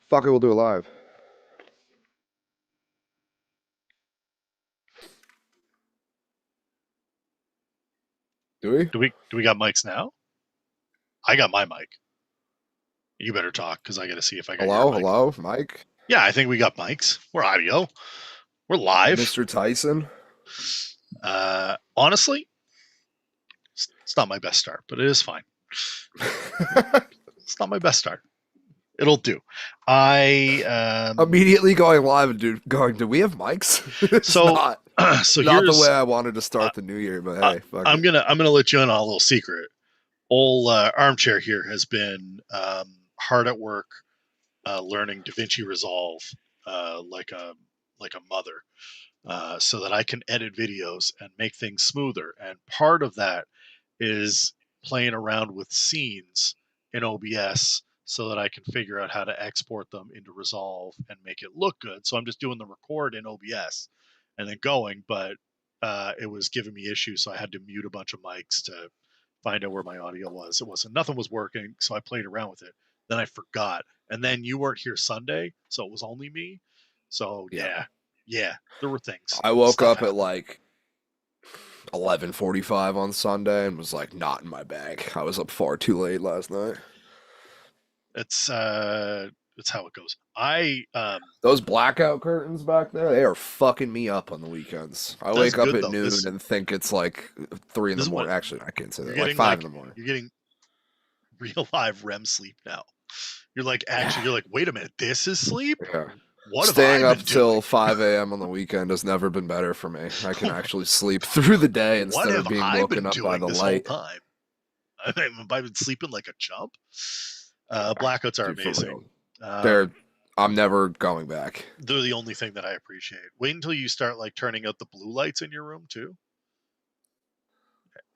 Fuck it, we'll do it live. Do we? Do we got mics now? I got my mic. You better talk because I got to see if I got your mic. Hello, Mike. Yeah, I think we got mics. We're audio. We're live. Mr. Tyson. Honestly, it's not my best start, but it is fine. It's not my best start. It'll do. I immediately going live and going, do we have mics? so not the way I wanted to start the new year, but hey, fuck I'm gonna let you in on a little secret. Old armchair here has been hard at work learning DaVinci Resolve like a mother, so that I can edit videos and make things smoother. And part of that is playing around with scenes in OBS so that I can figure out how to export them into Resolve and make it look good. So I'm just doing the record in OBS and then going, but it was giving me issues, so I had to mute a bunch of mics to find out where my audio was. Nothing was working, so I played around with it. Then I forgot, and then you weren't here Sunday, so it was only me. So yeah, there were things. I woke Stuff up at happened. like 11:45 on Sunday and was like not in my bag. I was up far too late last night. It's how it goes. I Those blackout curtains back there, they are fucking me up on the weekends. I that's wake up good at though. noon and think it's like 3 in This the is what morning. Actually, I can't say you're that. Like getting. 5 in the morning. You're getting real live REM sleep now. You're like, actually, you're like, wait a minute, this is sleep? Yeah. What have Staying I up been till doing? 5 a.m. on the weekend has never been better for me. I can actually sleep through the day What instead of have being I been woken up by doing the this whole light. time? I've been sleeping like a chump. Blackouts are Dude, for amazing. real. I'm never going back. They're the only thing that I appreciate. Wait until you start like turning out the blue lights in your room too.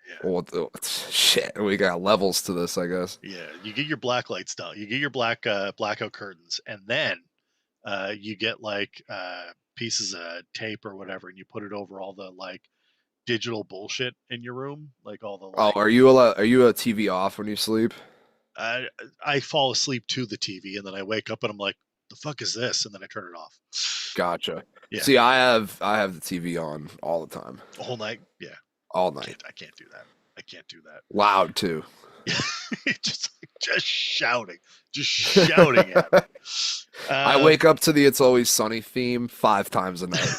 Yeah. Well, shit, we got levels to this, I guess. Yeah, you get your black lights done. You get your blackout curtains, and then you get like pieces of tape or whatever, and you put it over all the like digital bullshit in your room, like all the Oh, like. are you a TV off when you sleep? I I fall asleep to the TV, and then I wake up and I'm like, the fuck is this? And then I turn it off. Gotcha. Yeah, See, I have the TV on all the time, the whole night. Yeah, all night, I can't do that. I can't do that. loud too. just shouting, just shouting at me. I wake up to the "It's Always Sunny" theme 5 times a night.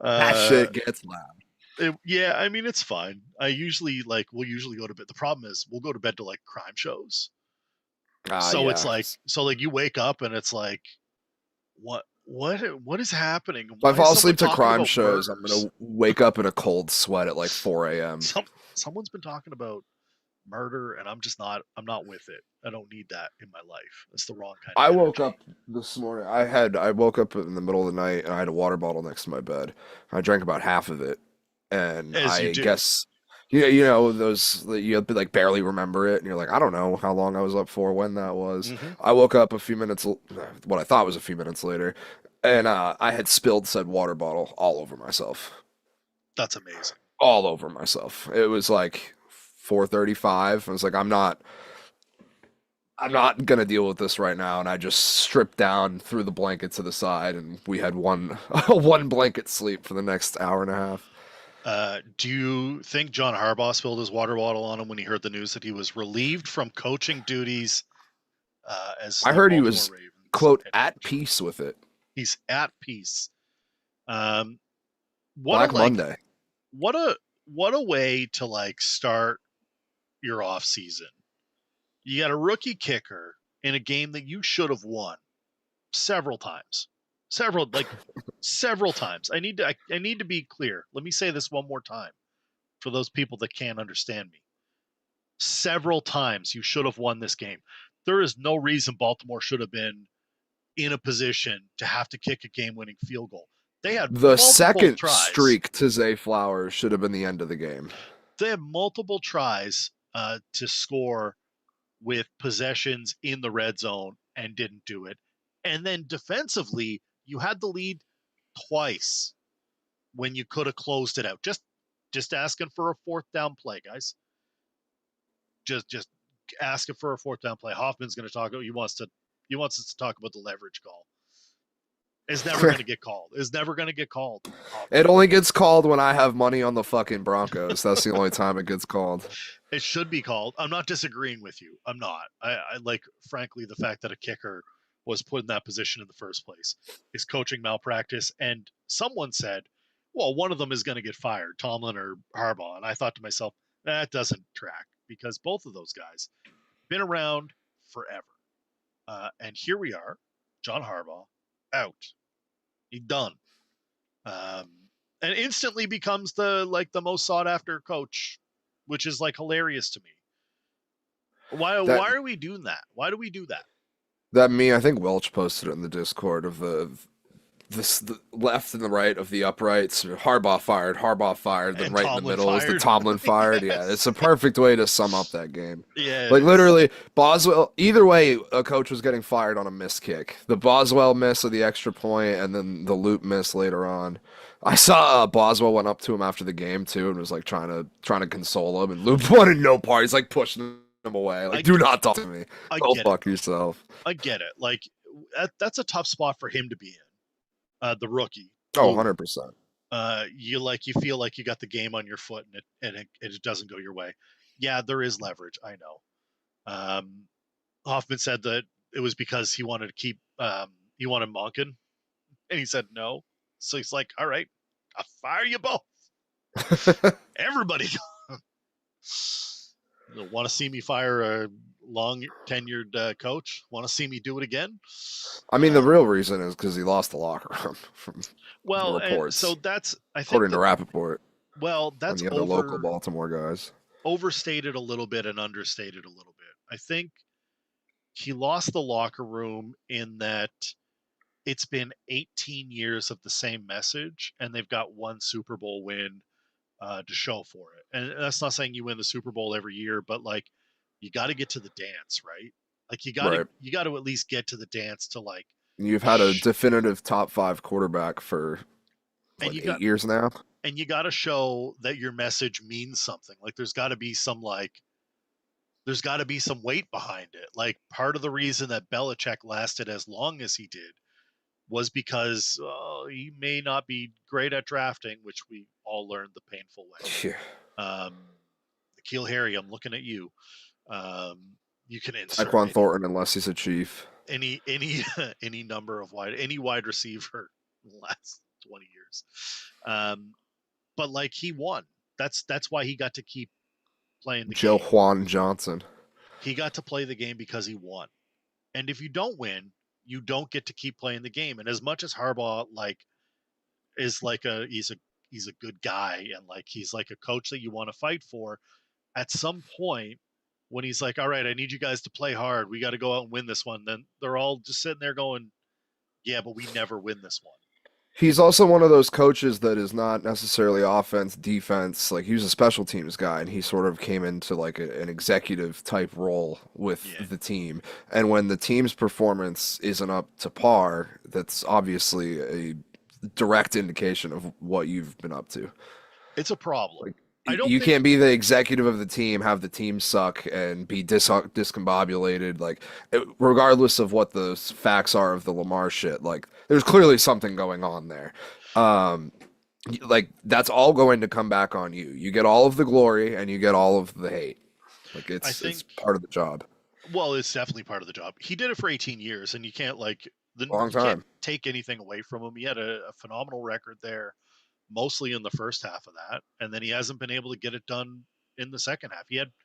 That shit gets loud. Yeah, I mean it's fine. We'll usually go to bed. The problem is we'll go to bed to like crime shows. So it's Yeah. like you wake up and it's like what is happening? If I Why is fall someone asleep to talking crime about shows, I'm murders? gonna wake up in a cold sweat at like 4 a.m. Someone's been talking about murder and I'm not with it. I don't need that in my life. It's the wrong kind I of woke energy. up this morning. I woke up in the middle of the night and I had a water bottle next to my bed. I drank about half of it, and As you I do. guess you know those that you like barely remember it, and you're like, I don't know how long I was up for, when that was. Hmm. I woke up a few minutes, what I thought was a few minutes later, and I had spilled said water bottle all over myself, That's amazing. all over myself. It was like 4:35. I was like, I'm not gonna deal with this right now, and I just stripped down, threw the blanket to the side, and we had one one blanket sleep for the next hour and a half. Do you think John Harbaugh spilled his water bottle on him when he heard the news that he was relieved from coaching duties as I the heard he Baltimore was, Ravens quote, head at coach? peace with it. He's at peace. Um, what a Black like Monday. what a way to like start your off season. You got a rookie kicker in a game that you should have won several times. Several times. I need to be clear. Let me say this one more time for those people that can't understand me. Several times you should have won this game. There is no reason Baltimore should have been in a position to have to kick a game-winning field goal. They had The multiple second tries. streak to Zay Flowers should have been the end of the game. They had multiple tries to score with possessions in the red zone and didn't do it. And then defensively, you had the lead twice when you could have closed it out. Just asking for a fourth down play, guys. Just asking for a fourth down play. Hoffman's going to talk. He wants us to talk about the leverage call. It's never going to get called. It's never going to get called. It only gets called when I have money on the fucking Broncos. That's the only time it gets called. It should be called. I'm not disagreeing with you. I'm not. I like, frankly, the fact that a kicker was put in that position in the first place is coaching malpractice. And someone said, well, one of them is going to get fired, Tomlin or Harbaugh. And I thought to myself, that doesn't track because both of those guys been around forever. And here we are, John Harbaugh out. He's done. And instantly becomes the most sought after coach, which is like hilarious to me. Why That why are we doing that? Why do we do that? that me, I think Welch posted it in the Discord of the left and the right of the uprights. Harbaugh fired, then And right in the Tomlin middle is the fired. Tomlin fired. Yeah, it's Yes. a perfect way to sum up that game. Yeah, it Like is. literally, Boswell. Either way, a coach was getting fired on a missed kick. The Boswell miss of the extra point, and then the loop miss later on. I saw Boswell went up to him after the game too, and was like trying to console him. And Loop wanted no part. He's like pushing him away. Like, I do not talk to me. I Go get it fuck though. yourself. I get it. Like that's a tough spot for him to be in. The rookie, Oh, Loop. 100%. You feel like you got the game on your foot and it doesn't go your way. Yeah, there is leverage. I know. Hoffman said that it was because he wanted to keep he wanted Monken, and he said no. So he's like, all right, I'll fire you both. Everybody want to see me fire a long tenured coach? Want to see me do it again? I mean, the real reason is because he lost the locker room from the Well, and so reports, that's I think according to that Rappaport and that's the other local Baltimore guys. overstated a little bit and understated a little bit. I think he lost the locker room in that it's been 18 years of the same message, and they've got one Super Bowl win to show for it. And that's not saying you win the Super Bowl every year, but like you got to get to the dance, right? Like Right. you got to at least get to the dance to like, You've had a sh- definitive top five quarterback for and what, you got 8 years now. and you got to show that your message means something. Like there's got to be some weight behind it. Like part of the reason that Belichick lasted as long as he did was because he may not be great at drafting, which we all learned the painful way. Yeah. Nikhil Harry, I'm looking at you. Um, you can insert Tyquan Thornton, unless he's a chief. any any number of any wide receiver in the last 20 years. But like he won. That's why he got to keep playing the Joe game. Juan Johnson. He got to play the game because he won. And if you don't win, you don't get to keep playing the game. And as much as Harbaugh is like he's a good guy and like he's like a coach that you want to fight for, at some point when he's like, all right, I need you guys to play hard. We got to go out and win this one. Then they're all just sitting there going, yeah, but we never win this one. He's also one of those coaches that is not necessarily offense, defense. Like he was a special teams guy, and he sort of came into like an executive type role Yeah. with the team. And when the team's performance isn't up to par, that's obviously a direct indication of what you've been up to. It's a problem. Like I don't you think can't be the executive of the team, have the team suck, and be discombobulated. Like regardless of what the facts are of the Lamar shit, like there's clearly something going on there. Um, like that's all going to come back on you. You get all of the glory and you get all of the hate. Like I it's think part of the job. well, it's definitely part of the job. He did it for 18 years, and you can't Long you can't time. take anything away from him. He had a phenomenal record there, mostly in the first half of that, and then he hasn't been able to get it done in the second half.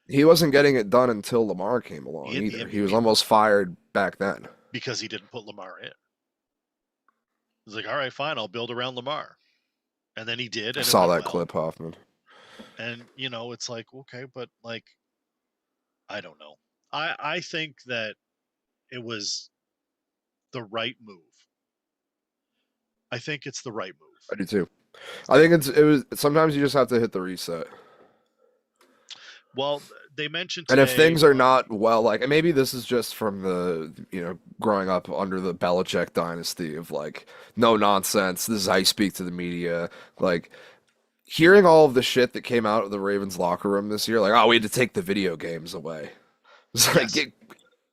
He wasn't getting it done until Lamar came He along had the either. He was MVP almost fired back then. because he didn't put Lamar in. He's like, all right, fine, I'll build around Lamar, and then he did, I and it saw went that well. clip, Hoffman. And it's like okay, but like I don't know. I think that it was the right move. I think it's the right move. I do too. I think it was sometimes you just have to hit the reset. Well, they mentioned And if today things are on not well, like, and maybe this is just from the, growing up under the Belichick dynasty of like, no nonsense. This is how you speak to the media. Like, hearing all of the shit that came out of the Ravens locker room this year, like, oh, we had to take the video games away. It's like, yes,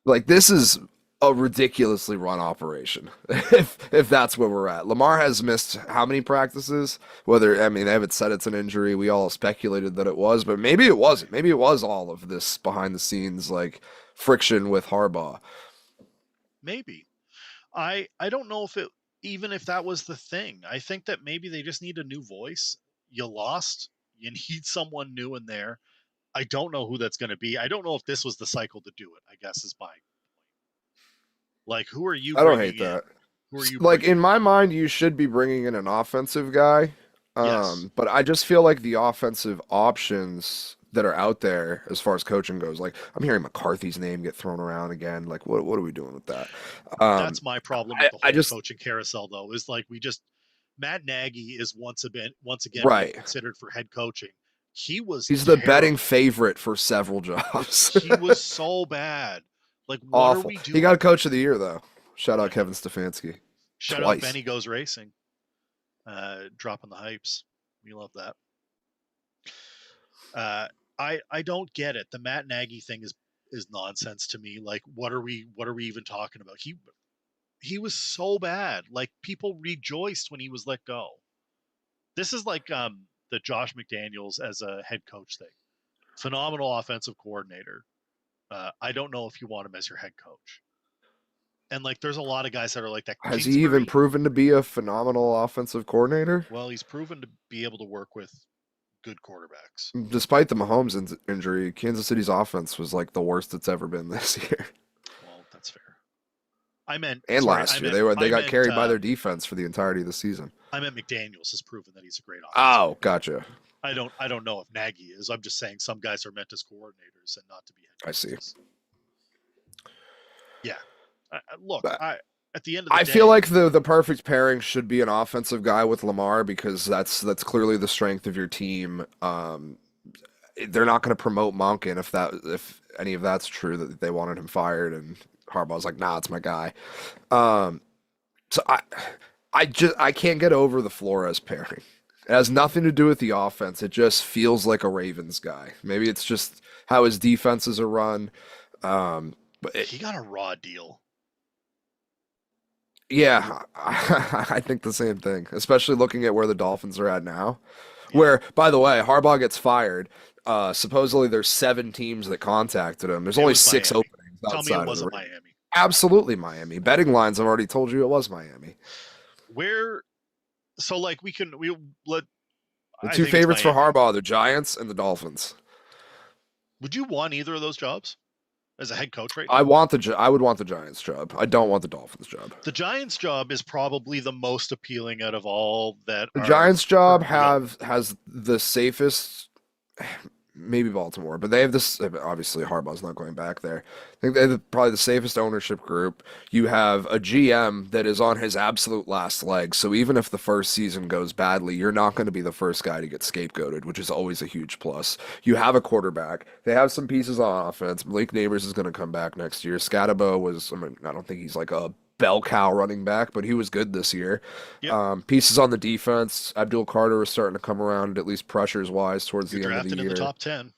like this is a ridiculously run operation. If that's where we're at. Lamar has missed how many practices? Whether I mean they haven't said it's an injury. We all speculated that it was, but maybe it wasn't. Maybe it was all of this behind the scenes like friction with Harbaugh. maybe. I don't know if it even if that was the thing. I think that maybe they just need a new voice. You lost. You need someone new in there. I don't know who that's going to be. I don't know if this was the cycle to do it. I guess is my like. Who are you I don't bringing hate in? that. Who are you Like bringing in in? my mind, you should be bringing in an offensive guy. Yes. But I just feel like the offensive options that are out there as far as coaching goes. Like I'm hearing McCarthy's name get thrown around again. Like what are we doing with that? That's my problem with the I whole just coaching carousel, though, is like Matt Nagy is once again being right. considered for head coaching. He was He's the betting terrible. favorite for several jobs. He was so bad. Like, what are Awful. we He doing? got Coach of the Year though. Shout out Yeah. Kevin Stefanski Shout out twice. Benny Goes Racing. Dropping the hypes. We love that. I don't get it. The Matt Nagy thing is nonsense to me. Like, what are we even talking about? He was so bad. Like, people rejoiced when he was let go. This is like the Josh McDaniels as a head coach thing. Phenomenal offensive coordinator. I don't know if you want him as your head coach. And like, there's a lot of guys that are like that. Has he even Kingsbury, proven to be a phenomenal offensive coordinator? well, he's proven to be able to work with good quarterbacks. Despite the Mahomes injury, Kansas City's offense was like the worst it's ever been this year. Well, that's fair. I meant And sorry, last I year meant they I got meant carried by their defense for the entirety of the season. I meant McDaniels has proven that he's a great offensive. Oh, gotcha. I don't know if Nagy is. I'm just saying some guys are meant as coordinators and not to be head coaches. I see. Yeah. Look, But at the end of the I day, feel like the perfect pairing should be an offensive guy with Lamar because that's clearly the strength of your team. They're not going to promote Monken if any of that's true that they wanted him fired and Harbaugh's like, nah, it's my guy. So I can't get over the Flores pairing. It has nothing to do with the offense. It just feels like a Ravens guy. Maybe it's just how his defenses are run. But he got a raw deal. yeah, I think the same thing, especially looking at where the Dolphins are at now. Where, by the way, Harbaugh gets fired. Supposedly there's 7 teams that contacted him. There's It only was 6 Miami. openings Tell me outside it of the wasn't Ravens. Miami. Absolutely Miami. Betting lines have already told you it was Miami. Where so like we let The I two think it's favorites for Miami. Harbaugh, the Giants and the Dolphins. Would you want either of those jobs as a head coach right I now? would want the Giants job. I don't want the Dolphins job. The Giants job is probably the most appealing out of all that The are Giants job currently open. has the safest, maybe Baltimore, but they have this. Obviously, Harbaugh's not going back there. I think they have probably the safest ownership group. You have a GM that is on his absolute last leg. So even if the first season goes badly, you're not going to be the first guy to get scapegoated, which is always a huge plus. You have a quarterback. They have some pieces on offense. Malik Neighbors is going to come back next year. Scatabo was. I mean, I don't think he's like a bell cow running back, but he was good this year. Yep. Pieces on the defense. Abdul Carter is starting to come around, at least pressures wise, towards You're the end of the drafted in the year. top 10.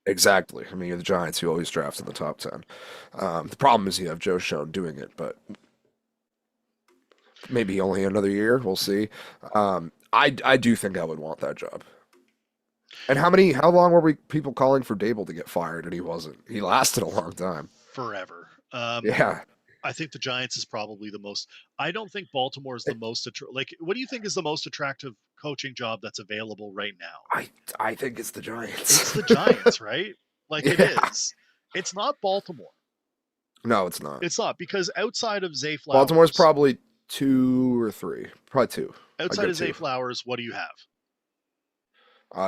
Exactly. I mean, you're the Giants who always draft in the top 10. The problem is you have Joe Schoen doing it, but maybe only another year. We'll see. I do think I would want that job. And how long were we people calling for Dable to get fired and he wasn't? He lasted a long time. Forever. Yeah. I think the Giants is probably the most. I don't think Baltimore is the most like. What do you think is the most attractive coaching job that's available right now? I think it's the Giants. It's the Giants, right? Like it Yeah. is. It's not Baltimore. No, it's not. It's not because outside of Zay Flowers, Baltimore's probably 2 or 3. Probably 2. outside give of Zay 2. Flowers, what do you have?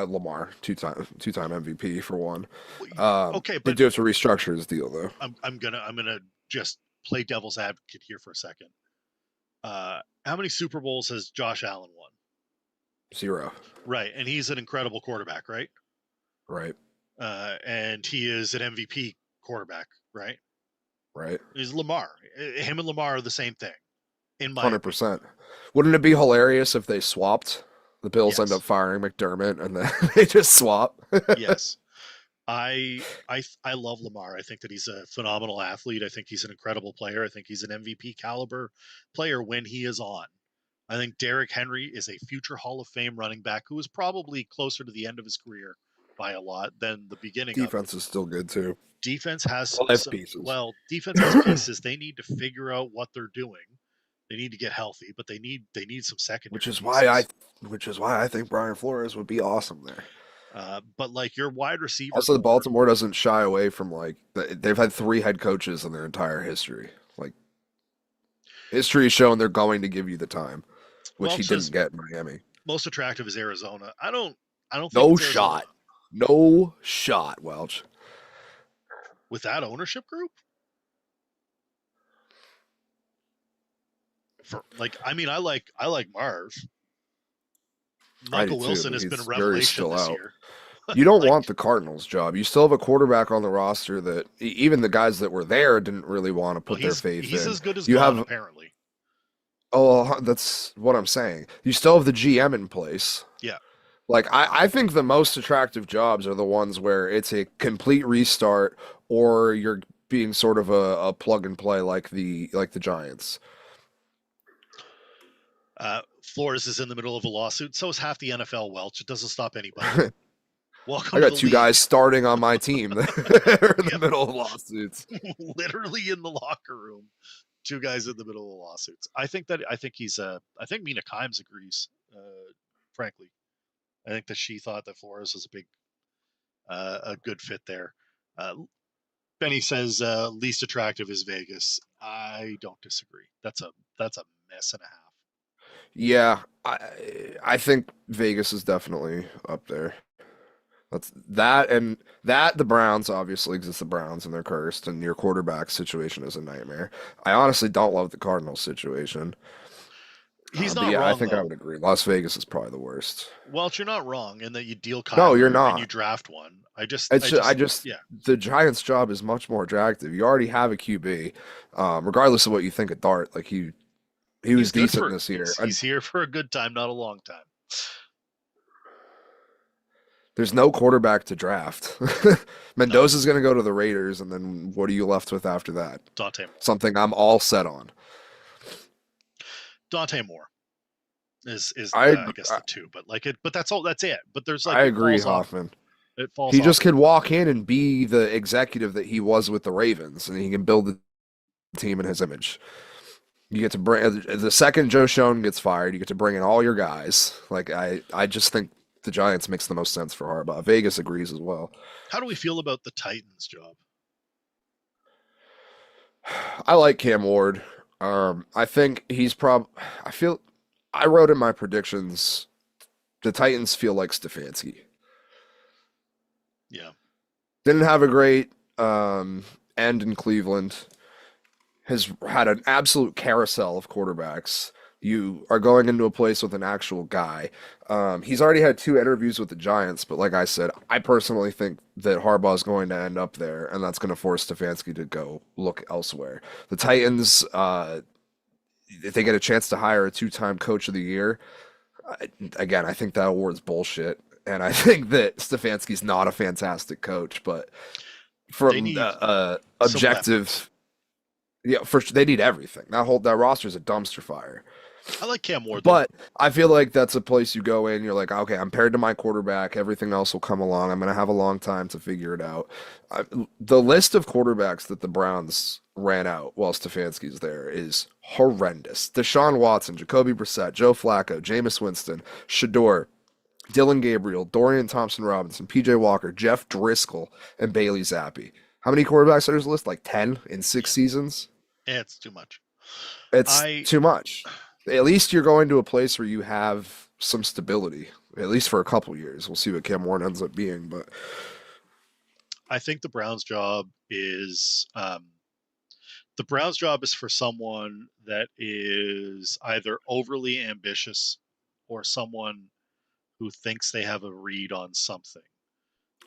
Lamar, two-time MVP for one. Okay, They but do have to restructure his deal though. I'm gonna just play devil's advocate here for a second. How many Super Bowls has Josh Allen won? 0. Right, and he's an incredible quarterback, right? Right. And he is an MVP quarterback, right? Right. He's Lamar. Him and Lamar are the same thing, in my 100%. Wouldn't it be hilarious if they swapped? The Bills end Yes. up firing McDermott and then they just swap. Yes. I love Lamar. I think that he's a phenomenal athlete. I think he's an incredible player. I think he's an MVP caliber player when he is on. I think Derrick Henry is a future Hall of Fame running back who is probably closer to the end of his career by a lot than the beginning of it. Defense is still good too. Defense has Well, they have pieces. defense has pieces. They need to figure out what they're doing. They need to get healthy, but they need some secondary. Which is pieces. why I think Brian Flores would be awesome there. But like your wide receiver Also, the core, Baltimore doesn't shy away from like they've had 3 head coaches in their entire history. Like history is showing they're going to give you the time, which well, he it says didn't get in Miami. most attractive is Arizona. I don't think No it's Arizona. shot. No shot, Welch. with that ownership group. For like, I mean, I like Marv. I do Michael too, Wilson but has been a his jury's revelation still this out. year. You don't Like, want the Cardinals job. You still have a quarterback on the roster that even the guys that were there didn't really want to well, put their faith he's in. as good as You gone have, apparently. oh, that's what I'm saying. You still have the GM in place. Yeah, Like I think the most attractive jobs are the ones where it's a complete restart or you're being sort of a plug and play like the Giants. Flores is in the middle of a lawsuit. So is half the NFL. Welch, it doesn't stop anybody. I Welcome to got the two league. guys starting on my team that are in the Yep, middle of lawsuits. literally in the locker room. Two guys in the middle of lawsuits. I think he's. I think Mina Kimes agrees. Frankly, I think that she thought that Flores was a good fit there. Uh, Benny says least attractive is Vegas. I don't disagree. That's a mess and a half. Yeah, I think Vegas is definitely up there. That's that and that the Browns obviously because it's the Browns and they're cursed and your quarterback situation is a nightmare. I honestly don't love the Cardinals situation. He's But not yeah, I wrong think I though. would agree. Las Vegas is probably the worst. Welch, you're not wrong in that you deal No, you're Kyler and you not. draft one. I just Yeah, the Giants' job is much more attractive. You already have a QB, regardless of what you think of Dart. Like he was he's good decent for. this year, and He's here for a good time, not a long time. there's no quarterback to draft. No, Mendoza's going to go to the Raiders, and then what are you left with after that? Dante Moore. Something I'm all set on. Dante Moore is I I guess the two, but like it. But that's all. That's it. But there's like I it agree, falls off. Hoffman. It falls He off just the could board. walk in and be the executive that he was with the Ravens, and he can build the team in his image. You get to bring the second Joe Schoen gets fired, you get to bring in all your guys. Like I just think the Giants makes the most sense for Harbaugh. Vegas agrees as well. How do we feel about the Titans job? I like Cam Ward. I think he's I feel I wrote in my predictions the Titans feel like Stefanski. Yeah, Didn't have a great end in Cleveland. Has had an absolute carousel of quarterbacks. You are going into a place with an actual guy. He's already had two interviews with the Giants, but like I said, I personally think that Harbaugh is going to end up there, and that's going to force Stefanski to go look elsewhere. The Titans, if they get a chance to hire a two-time Coach of the Year, again, I think that award's bullshit, and I think that Stefanski's not a fantastic coach, but they from need some weapons. objective. Yeah, they need everything. That roster is a dumpster fire. I like Cam Ward though. But I feel like that's a place you go in. You're like, okay, I'm paired to my quarterback. Everything else will come along. I'm gonna have a long time to figure it out. The list of quarterbacks that the Browns ran out while Stefanski's there is horrendous. Deshaun Watson, Jacoby Brissett, Joe Flacco, Jameis Winston, Shador, Dylan Gabriel, Dorian Thompson-Robinson, PJ Walker, Jeff Driscoll, and Bailey Zappi. How many quarterbacks are this list? Like 10 in six Yeah, seasons? it's too much. It's I too much. At least you're going to a place where you have some stability, at least for a couple years. We'll see what Cam Warren ends up being, but I think the Browns job is for someone that is either overly ambitious or someone who thinks they have a read on something.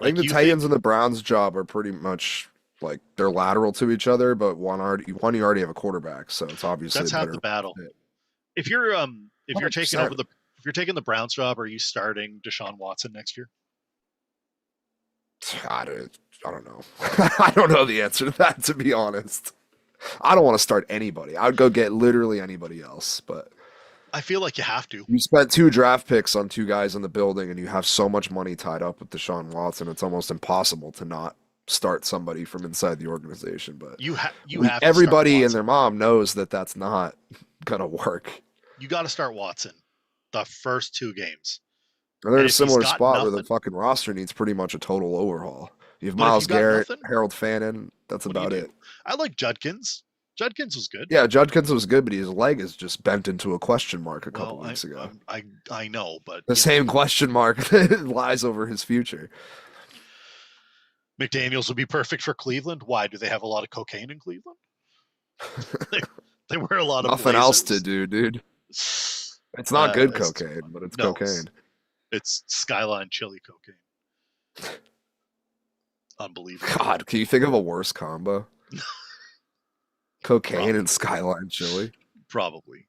I think Like the you Titans think and the Browns job are pretty much like they're lateral to each other, but one you already have a quarterback, so it's obviously that's a half the better battle. fit. If you're taking over 100%. the if you're taking the Browns job, are you starting Deshaun Watson next year? I don't know. I don't know the answer to that, to be honest. I don't want to start anybody. I would go get literally anybody else, but I feel like you have to. you spent two draft picks on two guys in the building, and you have so much money tied up with Deshaun Watson. It's almost impossible to not start somebody from inside the organization. But You have to start everybody and Watson. their mom knows that that's not gonna work. You got to start Watson the first two games. And they're And in a if he's similar got spot where the nothing, fucking roster needs pretty much a total overhaul. You have but if you Miles got Garrett, nothing, Harold Fannin. That's what do you about do? it. I like Judkins. Judkins was good. Yeah, Judkins was good, but his leg is just bent into a question mark a couple Well, weeks ago. I know, but The you know, same question mark that lies over his future. McDaniels would be perfect for Cleveland. Why? Do they have a lot of cocaine in Cleveland? they, they wear a lot of Nothing else to blazers. do, dude. It's not good It's too cocaine, funny. but it's No, cocaine. it's Skyline chili cocaine. Unbelievable. God, can you think of a worse combo? Cocaine and Probably. Skyline chili. Probably.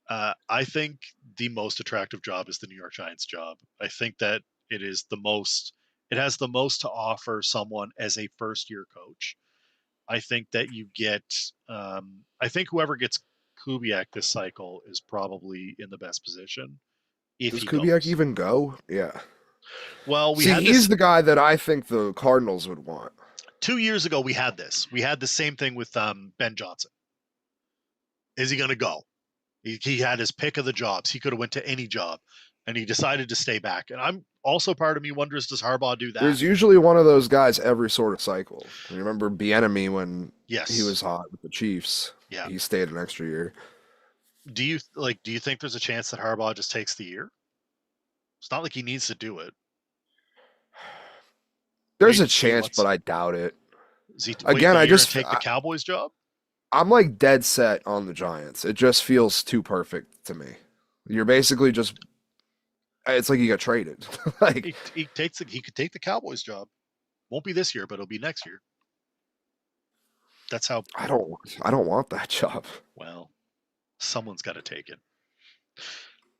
I think the most attractive job is the New York Giants job. I think that it is the most. It has the most to offer someone as a first year coach. I think that you get. I think whoever gets Kubiak this cycle is probably in the best position if Does he Kubiak goes. even go? Yeah. Well, we See, had he's this the guy that I think the Cardinals would want. 2 years ago. We had this. We had the same thing with Ben Johnson. Is he going to go? He had his pick of the jobs. He could have went to any job, and he decided to stay back. And I'm also part of me wonders, does Harbaugh do that? There's usually one of those guys every sort of cycle. You remember Bieniemy when he Yes. was hot with the Chiefs? Yeah. He stayed an extra year. Do you like? Do you think there's a chance that Harbaugh just takes the year? It's not like he needs to do it. There's a Wait, he chance, but wants. I doubt it. Is he wait Again, a I year and just take the Cowboys job? I'm like dead set on the Giants. It just feels too perfect to me. You're basically just it's like you got traded. Like He could take the Cowboys job. Won't be this year, but it'll be next year. That's how. I don't want that job. Well, someone's got to take it.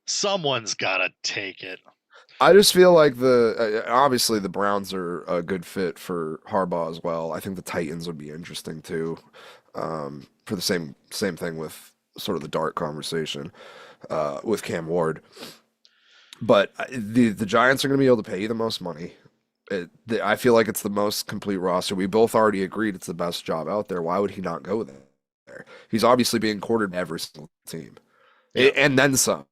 Someone's got to take it. I just feel like the obviously the Browns are a good fit for Harbaugh as well. I think the Titans would be interesting too, for the same thing with sort of the Dart conversation with Cam Ward. But the Giants are going to be able to pay you the most money. I feel like it's the most complete roster. We both already agreed it's the best job out there. Why would he not go there? He's obviously being courted by every single team. Yeah. And then some.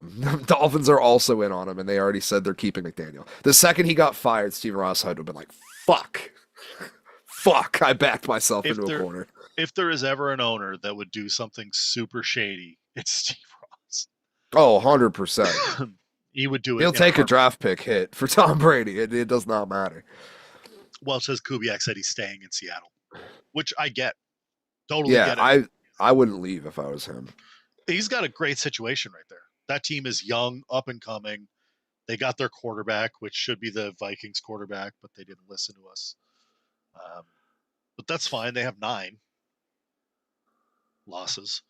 Dolphins are also in on him, and they already said they're keeping McDaniel. The second he got fired, Stephen Ross had to have been like, fuck. Fuck. I backed myself If into a there corner. if there is ever an owner that would do something super shady, it's Steve Ross. Oh, 100%. He would do it He'll in a take a heartbeat. draft pick hit for Tom Brady. It does not matter. Well, it says Kubiak said he's staying in Seattle, which I get. Totally Yeah, get it. I wouldn't leave if I was him. He's got a great situation right there. That team is young, up and coming. They got their quarterback, which should be the Vikings quarterback, but they didn't listen to us. But that's fine. They have 9 losses.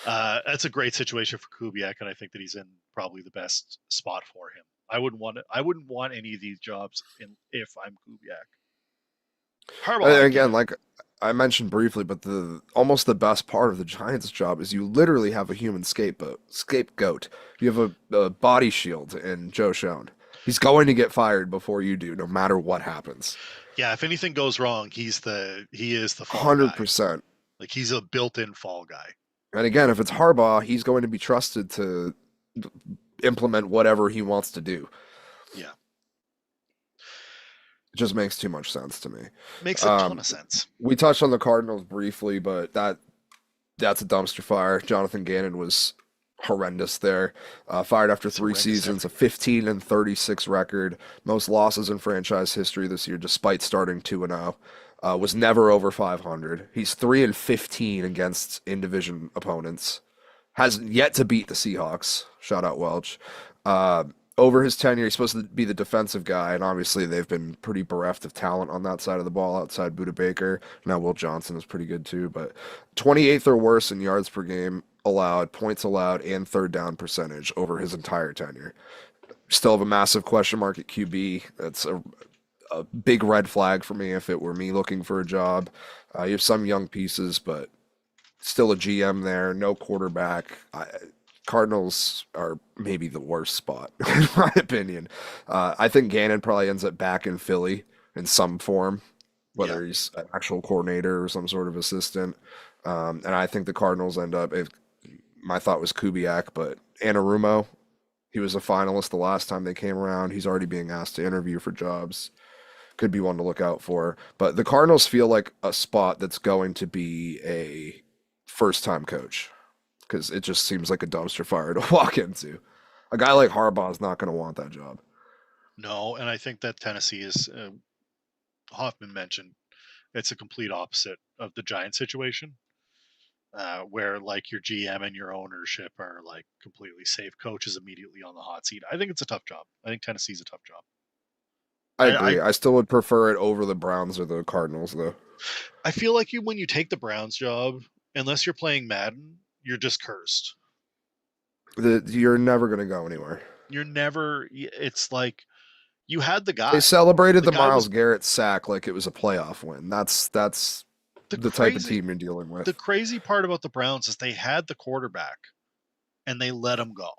That's a great situation for Kubiak, and I think that he's in probably the best spot for him. I wouldn't want any of these jobs if I'm Kubiak. Harbaugh, I get Again, it. like I mentioned briefly, but the almost the best part of the Giants' job is you literally have a human scapegoat. You have a body shield in Joe Schoen. He's going to get fired before you do, no matter what happens. Yeah, if anything goes wrong, he is the fall guy. 100%. Like he's a built-in fall guy. And again, if it's Harbaugh, he's going to be trusted to implement whatever he wants to do. Yeah, It just makes too much sense to me. makes a ton of sense. We touched on the Cardinals briefly, but that's a dumpster fire. Jonathan Gannon was horrendous there. Fired after It's 3 horrendous seasons, a everywhere. 15-36 record, most losses in franchise history this year, despite starting 2-0. Was never over 500. He's 3-15 against in-division opponents. Has yet to beat the Seahawks. Shout out Welch. Over his tenure, he's supposed to be the defensive guy, and obviously they've been pretty bereft of talent on that side of the ball outside Budda Baker. Now Will Johnson is pretty good too, but 28th or worse in yards per game allowed, points allowed, and third down percentage over his entire tenure. Still have a massive question mark at QB. That's a big red flag for me if it were me looking for a job. You have some young pieces, but still a GM there, no quarterback. Cardinals are maybe the worst spot, in my opinion. I think Gannon probably ends up back in Philly in some form, Yeah, whether he's an actual coordinator or some sort of assistant. And I think the Cardinals end up, if my thought was Kubiak, but Anarumo, he was a finalist the last time they came around. He's already being asked to interview for jobs. Could be one to look out for. But the Cardinals feel like a spot that's going to be a first time coach because it just seems like a dumpster fire to walk into. A guy like Harbaugh is not going to want that job. No, and I think that Tennessee is, Hoffman mentioned, it's a complete opposite of the Giant situation, where like your GM and your ownership are like completely safe. Coach is immediately on the hot seat. I think it's a tough job. I think Tennessee's a tough job. I I agree. I still would prefer it over the Browns or the Cardinals, though. I feel like when you take the Browns job, unless you're playing Madden, you're just cursed. You're never gonna go anywhere. You're never. It's like you had the They guy. celebrated The the guy Miles was Garrett sack like it was a playoff win. That's the the type of crazy. team you're dealing The with. crazy part about the Browns is they had the quarterback and they let him go.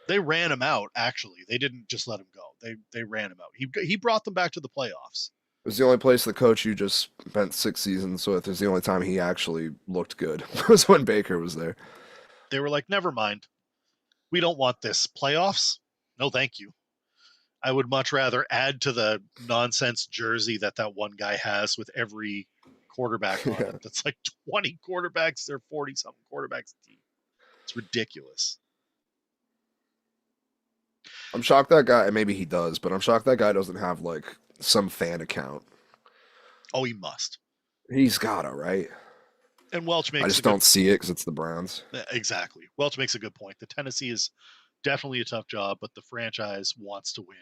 They ran him out. Actually, they didn't just let him go. They ran him out. He brought them back to the playoffs. It was the only place the coach you just spent 6 seasons with. It was the only time he actually looked good was when Baker was there. They were like, never mind. We don't want this playoffs. No, thank you. I would much rather add to the nonsense jersey that one guy has with every quarterback on it. Yeah. That's like 20 quarterbacks. They're 40 something quarterbacks team. It's ridiculous. I'm shocked that guy, maybe he does, but I'm shocked that guy doesn't have like some fan account. Oh, he must. He's gotta, right? And Welch I makes a just good don't see it because it's the Browns. exactly. Welch makes a good point. The Tennessee is definitely a tough job, but the franchise wants to win.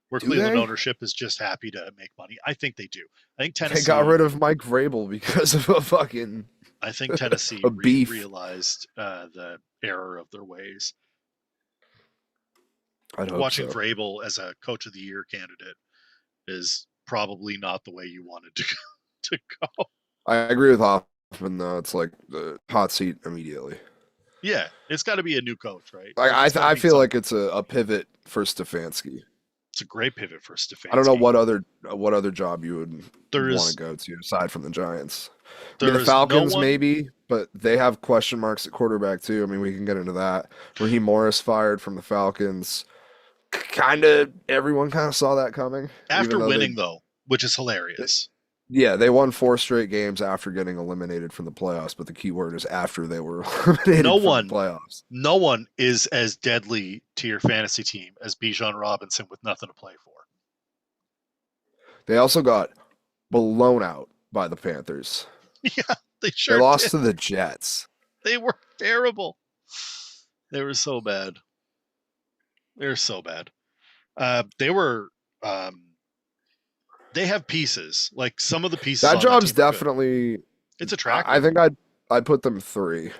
Where Do Cleveland they? ownership is just happy to make money. I think they do. I think They got Tennessee rid of Mike Vrabel because of a fucking I think Tennessee a beef. realized the error of their ways. I'd hope Watching so. Vrabel as a coach of the year candidate is probably not the way you wanted to go. I agree with Hoffman though. It's like the hot seat immediately. Yeah, it's got to be a new coach, right? Like Like it's got to I be feel some. like it's a pivot for Stefanski. It's a great pivot for I don't know Stefanski. what other job you would There want to is go to aside from the Giants. I mean, there the is no Falcons one. maybe, but they have question marks at quarterback too. I mean, we can get into that. Raheem Morris fired from the Falcons. Kind of everyone kind of saw that coming, even After though winning though, which is they hilarious. yeah, they won 4 straight games after getting eliminated from the playoffs, but the key word is after they were No eliminated from the one, playoffs. no one is as deadly to your fantasy team as Bijan Robinson with nothing to play for. They also got blown out by the Panthers. Yeah, they They sure lost did. to the Jets. They were terrible. They were so bad. They were so bad. They were. Um, they have pieces. Like some of the pieces That on that job's team are good. definitely. It's I attractive. think I'd put them 3.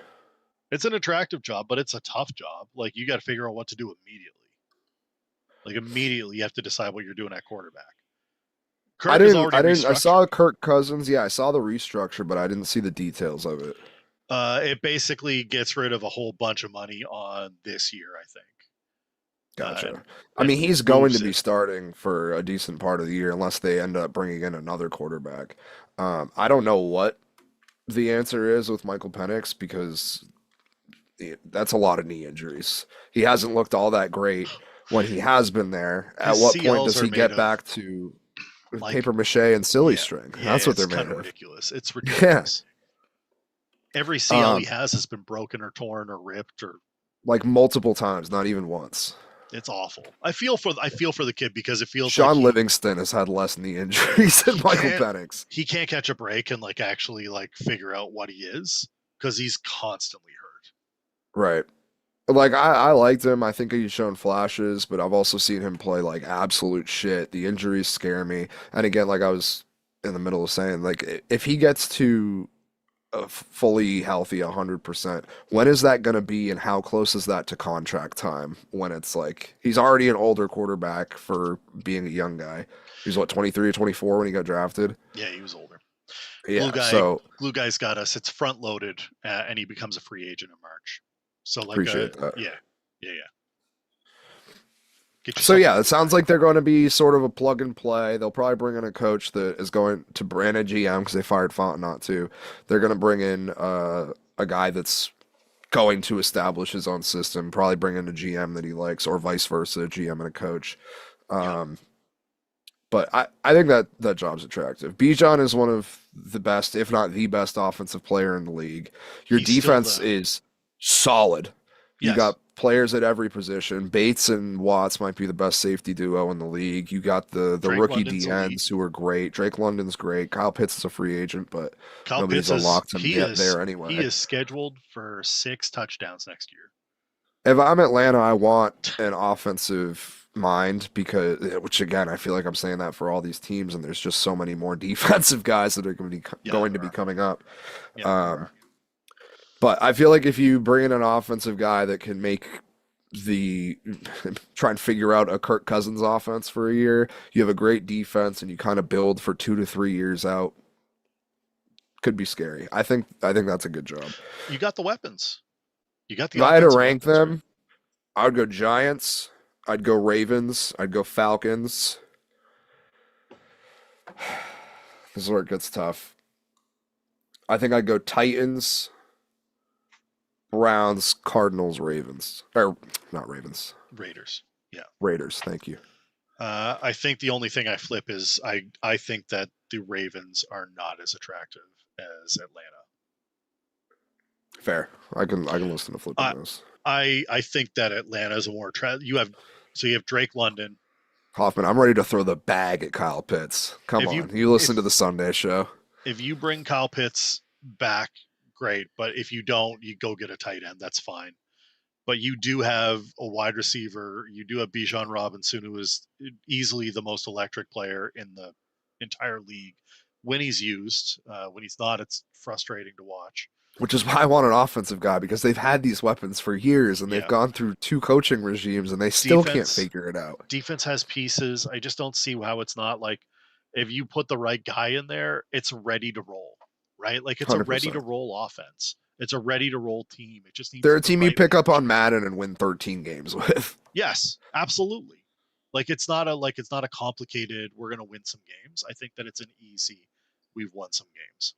It's an attractive job, but it's a tough job. Like you got to figure out what to do immediately. Like immediately, you have to decide what you're doing at quarterback. Kirk is already I saw restructured. Kirk Cousins. Yeah, I saw the restructure, but I didn't see the details of it. It basically gets rid of a whole bunch of money on this year, I think, Gotcha. I mean, and he's going to moves be it. starting for a decent part of the year unless they end up bringing in another quarterback. I don't know what the answer is with Michael Penix because that's a lot of knee injuries. He hasn't looked all that great when he has been there. At His what point CLs does are he made get of back to like, paper mache and silly yeah, string? yeah, That's what it's they're kind made of of. ridiculous. It's Yeah. ridiculous. Every CL he Um, has been broken or torn or ripped or like multiple times, not even once. it's awful. I feel for the kid because it feels like Sean Livingston has had less knee injuries than he Michael can't Penix. he can't catch a break and like actually like figure out what he is because he's constantly hurt. Right. Like I liked him. I think he's shown flashes, but I've also seen him play like absolute shit. The injuries scare me. And again, like I was in the middle of saying, like if he gets to a fully healthy 100%, when is that going to be and how close is that to contract time when it's like he's already an older quarterback for being a young guy. He's what, 23 or 24 when he got drafted? Yeah, he was older. Glue Yeah, guy, so glue guy's got us. It's front loaded, and he becomes a free agent in March. So like appreciate that. yeah, yeah, yeah. Get So yourself a yeah, it glue sounds guy. like they're going to be sort of a plug and play. They'll probably bring in a coach that is going to brand a GM because they fired Fontenot too. They're going to bring in a guy that's going to establish his own system. Probably bring in a GM that he likes, or vice versa, a GM and a coach. Yeah, Um, but I think that job's attractive. Bijan is one of the best, if not the best, offensive player in the league. Your he's still defense the is solid. You yes. got players at every position. Bates and Watts might be the best safety duo in the league. You got the Drake rookie London's elite. DNs who are great. Drake London's great. Kyle Pitts is a free agent, but Kyle nobody's Pitts is unlocked him yet there he anyway. is scheduled for 6 touchdowns next year. If I'm Atlanta, I want an offensive mind because, which again, I feel like I'm saying that for all these teams, and there's just so many more defensive guys that are going to be coming up. Yeah. But I feel like if you bring in an offensive guy that can make the try and figure out a Kirk Cousins offense for a year, you have a great defense, and you kind of build for 2 to 3 years out. Could be scary. I think that's a good job. You got the weapons. You got the. If I had to rank weapons, them, right? I would go Giants. I'd go Ravens. I'd go Falcons. This is where it gets tough. I think I'd go Titans, Browns, Cardinals, Ravens. Or not Ravens. Raiders. Yeah. Raiders, thank you. I think the only thing I flip is I think that the Ravens are not as attractive as Atlanta. Fair. I can listen to flipping this. I think that Atlanta is a more attractive. You have Drake London. Hoffman, I'm ready to throw the bag at Kyle Pitts. Come on. You listen to the Sunday show. If you bring Kyle Pitts back, great. But if you don't, you go get a tight end. That's fine. But you do have a wide receiver. You do have Bijan Robinson, who is easily the most electric player in the entire league when he's used. When he's not, it's frustrating to watch. Which is why I want an offensive guy, because they've had these weapons for years and they've gone through 2 coaching regimes and they still can't figure it out. Defense has pieces. I just don't see how it's not like if you put the right guy in there, it's ready to roll, right? Like it's 100%. A ready to roll offense. It's a ready to roll team. It just needs. They're a team you pick up on Madden and win 13 games with. Yes, absolutely. Like it's not a complicated. We're gonna win some games. I think that it's an easy. We've won some games.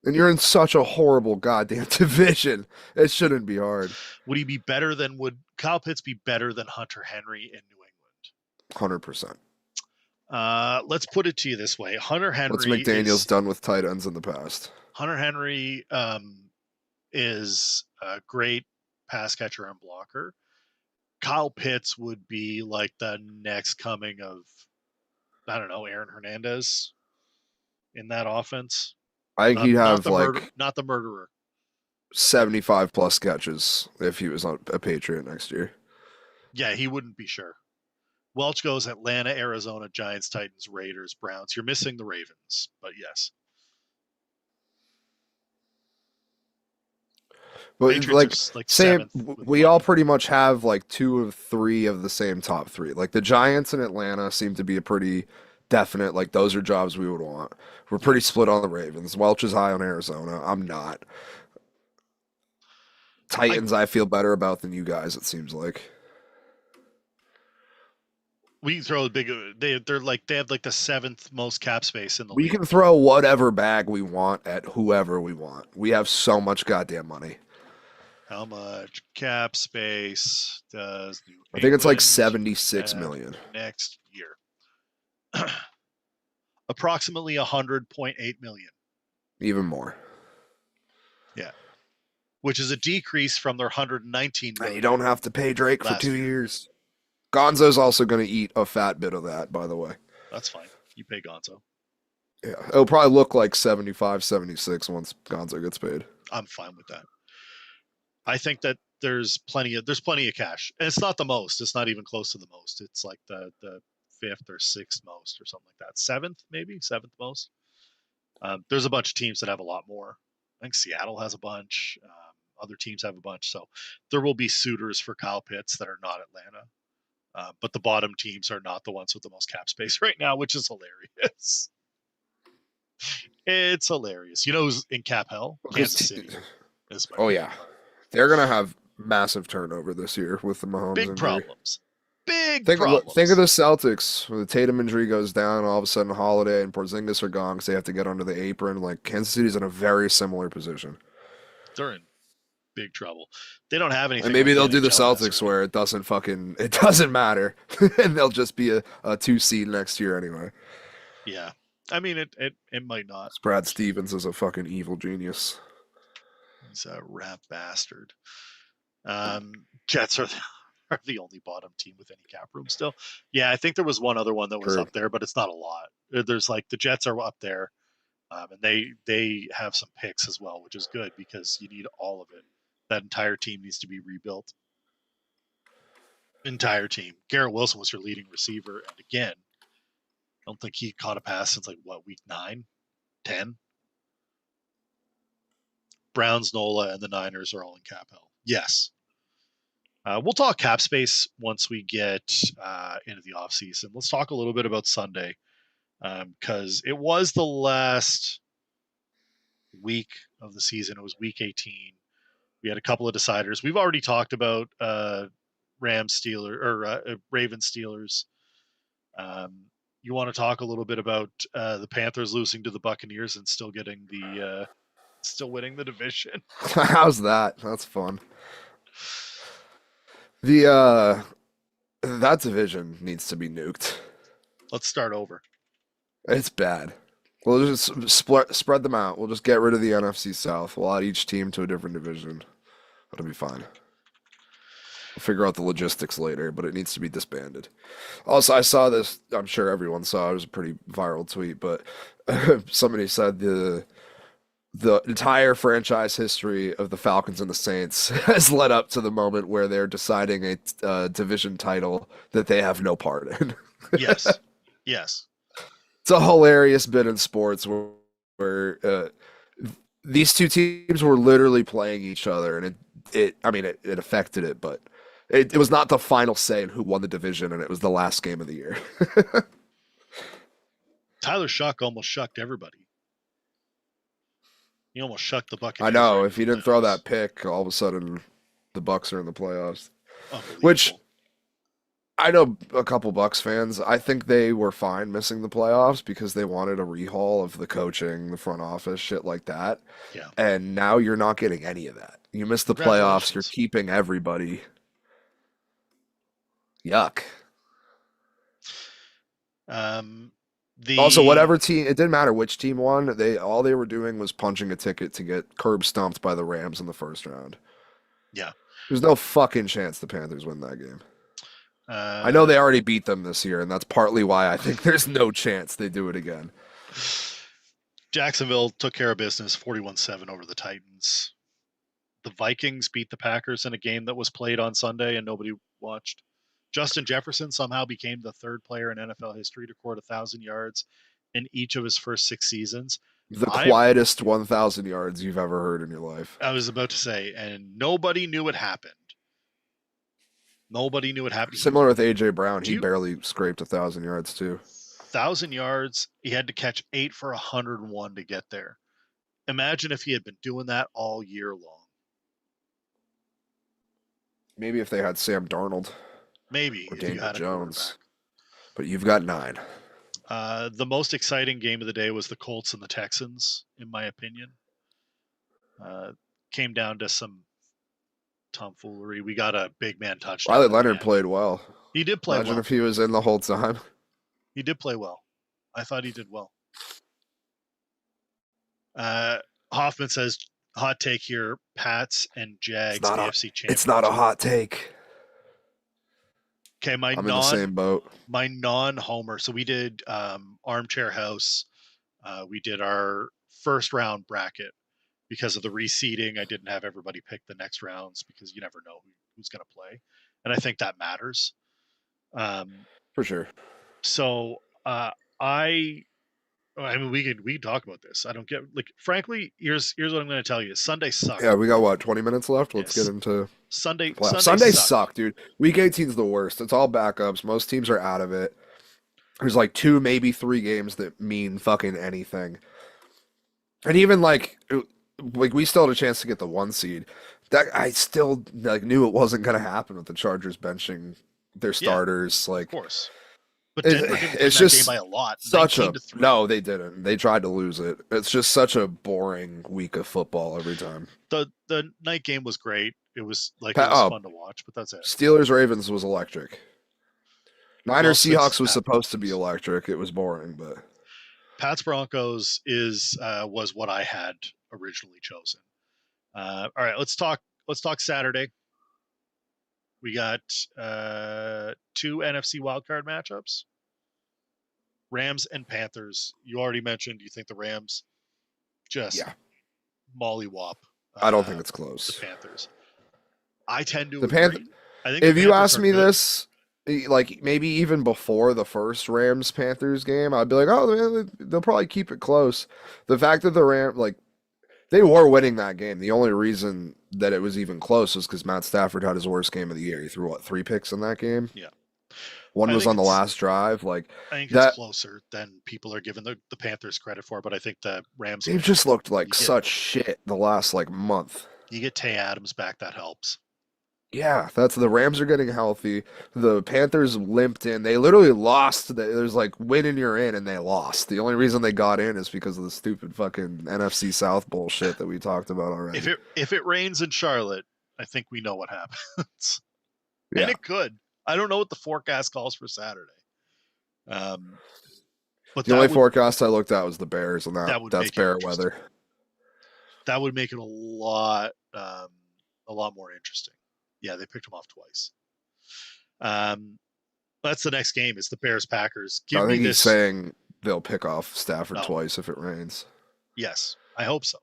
And you're in such a horrible goddamn division. It shouldn't be hard. Would Kyle Pitts be better than Hunter Henry in New England? 100%. Let's put it to you this way: Hunter Henry. What's McDaniel's done with tight ends in the past? Hunter Henry is a great pass catcher and blocker. Kyle Pitts would be like the next coming of, I don't know, Aaron Hernandez in that offense. I think he'd have not the murderer. 75 plus catches if he was a Patriot next year. Yeah, he wouldn't be sure. Welch goes Atlanta, Arizona, Giants, Titans, Raiders, Browns. You're missing the Ravens, but yes. But we all pretty much have like 2 of 3 of the same top 3. Like the Giants and Atlanta seem to be a pretty definite, like those are jobs we would want. We're pretty split on the Ravens. Welch is high on Arizona. I'm not. Titans I feel better about than you guys, it seems like. We can throw a big. They have like the 7th most cap space in the league. We can throw whatever bag we want at whoever we want. We have so much goddamn money. How much cap space does New England I think it's like 76 million next year? Approximately 100.8 million. Even more. Yeah. Which is a decrease from their 119 million. And you don't have to pay Drake for 2 years. Gonzo's also going to eat a fat bit of that, by the way. That's fine. You pay Gonzo. Yeah. It'll probably look like 75, 76 once Gonzo gets paid. I'm fine with that. I think that there's plenty of cash. And it's not the most. It's not even close to the most. It's like the 5th or 6th most or something like that. 7th, maybe? 7th most. There's a bunch of teams that have a lot more. I think Seattle has a bunch. Other teams have a bunch. So there will be suitors for Kyle Pitts that are not Atlanta. But the bottom teams are not the ones with the most cap space right now, which is hilarious. It's hilarious. You know who's in cap hell? Kansas City. Oh, yeah. They're going to have massive turnover this year with the Mahomes Big injury. Problems. Think of the Celtics. When the Tatum injury goes down, all of a sudden Holiday and Porzingis are gone because they have to get under the apron. Like, Kansas City's in a very similar position. They're in big trouble. They don't have anything. And maybe they'll do the Celtics where it doesn't matter. And they'll just be a 2 seed next year anyway. Yeah. I mean, it might not. Brad Stevens is a fucking evil genius. He's a rap bastard. Jets are the only bottom team with any cap room still. Yeah, I think there was one other one that was True. up there, but it's not a lot. There's like the Jets are up there, and they have some picks as well, which is good because you need all of it. That entire team needs to be rebuilt. Entire team. Garrett Wilson was your leading receiver, and again, I don't think he caught a pass since like week 9, 10. Browns, Nola, and the Niners are all in cap hell. Yes. We'll talk cap space once we get into the offseason. Let's talk a little bit about Sunday because it was the last week of the season. It was week 18. We had a couple of deciders. We've already talked about Rams Steelers or Ravens Steelers. You want to talk a little bit about the Panthers losing to the Buccaneers and still getting still winning the division? How's that? That's fun. The that division needs to be nuked. Let's start over. It's bad. We'll just spread them out. We'll just get rid of the NFC South. We'll add each team to a different division. That'll be fine. We'll figure out the logistics later, but it needs to be disbanded. Also, I saw this. I'm sure everyone saw it. It was a pretty viral tweet, but somebody said the entire franchise history of the Falcons and the Saints has led up to the moment where they're deciding a division title that they have no part in. Yes. Yes. It's a hilarious bit in sports where these two teams were literally playing each other, and it affected it, but it was not the final say in who won the division, and it was the last game of the year. Tyler Shuck almost shucked everybody. He almost shucked the Buccaneers. I know. If he didn't throw that pick, all of a sudden the Bucks are in the playoffs. Which I know a couple Bucks fans. I think they were fine missing the playoffs because they wanted a rehaul of the coaching, the front office, shit like that. Yeah. And now you're not getting any of that. You missed the playoffs. You're keeping everybody. Yuck. Also, whatever team, it didn't matter which team won. All they were doing was punching a ticket to get curb stomped by the Rams in the first round. Yeah. There's no fucking chance the Panthers win that game. I know they already beat them this year, and that's partly why I think there's no chance they do it again. Jacksonville took care of business 41-7 over the Titans. The Vikings beat the Packers in a game that was played on Sunday and nobody watched. Justin Jefferson somehow became the third player in NFL history to record 1,000 yards in each of his first 6 seasons. The quietest 1,000 yards you've ever heard in your life. I was about to say, and nobody knew it happened. Nobody knew it happened. Similar with A.J. Brown. He barely scraped 1,000 yards, too. 1,000 yards. He had to catch 8 for 101 to get there. Imagine if he had been doing that all year long. Maybe if they had Sam Darnold. Maybe. Or Daniel Jones. But you've got 9. The most exciting game of the day was the Colts and the Texans, in my opinion. Came down to some tomfoolery. We got a big man touchdown. Riley Leonard played well. He did play well. Imagine if he was in the whole time. He did play well. I thought he did well. Hoffman says, hot take here, Pats and Jags AFC Championship. It's not a hot take. Okay, I'm in the same boat. My non-homer. So we did Armchair House. We did our first round bracket. Because of the reseeding, I didn't have everybody pick the next rounds because you never know who's going to play. And I think that matters. For sure. So we can talk about this. I don't get, frankly, here's what I'm going to tell you. Sunday sucked. Yeah, we got 20 minutes left? Let's get into Sunday suck, dude. Week 18's the worst. It's all backups. Most teams are out of it. There's 2, maybe 3 games that mean fucking anything. And even we still had a chance to get the 1 seed. That I still knew it wasn't going to happen with the Chargers benching their starters. Of course. But Denver didn't win that game by a lot. No, they didn't. They tried to lose it. It's just such a boring week of football every time. The night game was great. It was fun to watch, but that's it. Steelers Ravens was electric. Niners Seahawks was supposed to be electric. It was boring, but Pats Broncos was what I had originally chosen. All right, let's talk Saturday. We got two NFC wildcard matchups. Rams and Panthers. You already mentioned you think the Rams just mollywop. I don't think it's The close. Panthers. I tend to The agree. I think if the you Panthers ask are me good. this, like maybe even before the first Rams Panthers game, I'd be like, oh, man, they'll probably keep it close. The fact that the like they were winning that game. The only reason that it was even close was because Matt Stafford had his worst game of the year. He threw what, 3 picks in that game? Yeah. One I was think on the last drive. Like I think it's that, closer than people are giving the Panthers credit for, but I think the Rams they've win. just looked like You get- such shit the last like month. You get Tay Adams back, that helps. Yeah, that's the Rams are getting healthy. The Panthers limped in. They literally lost. There's like win and you're in, and they lost. The only reason they got in is because of the stupid fucking NFC South bullshit that we talked about already. If it rains in Charlotte, I think we know what happens. Yeah. And it could. I don't know what the forecast calls for Saturday. But The only forecast I looked at was the Bears, and that's bear weather. That would make it a lot more interesting. Yeah, they picked them off twice. That's the next game. It's the Bears Packers. I think he's saying they'll pick off Stafford twice if it rains. Yes, I hope so.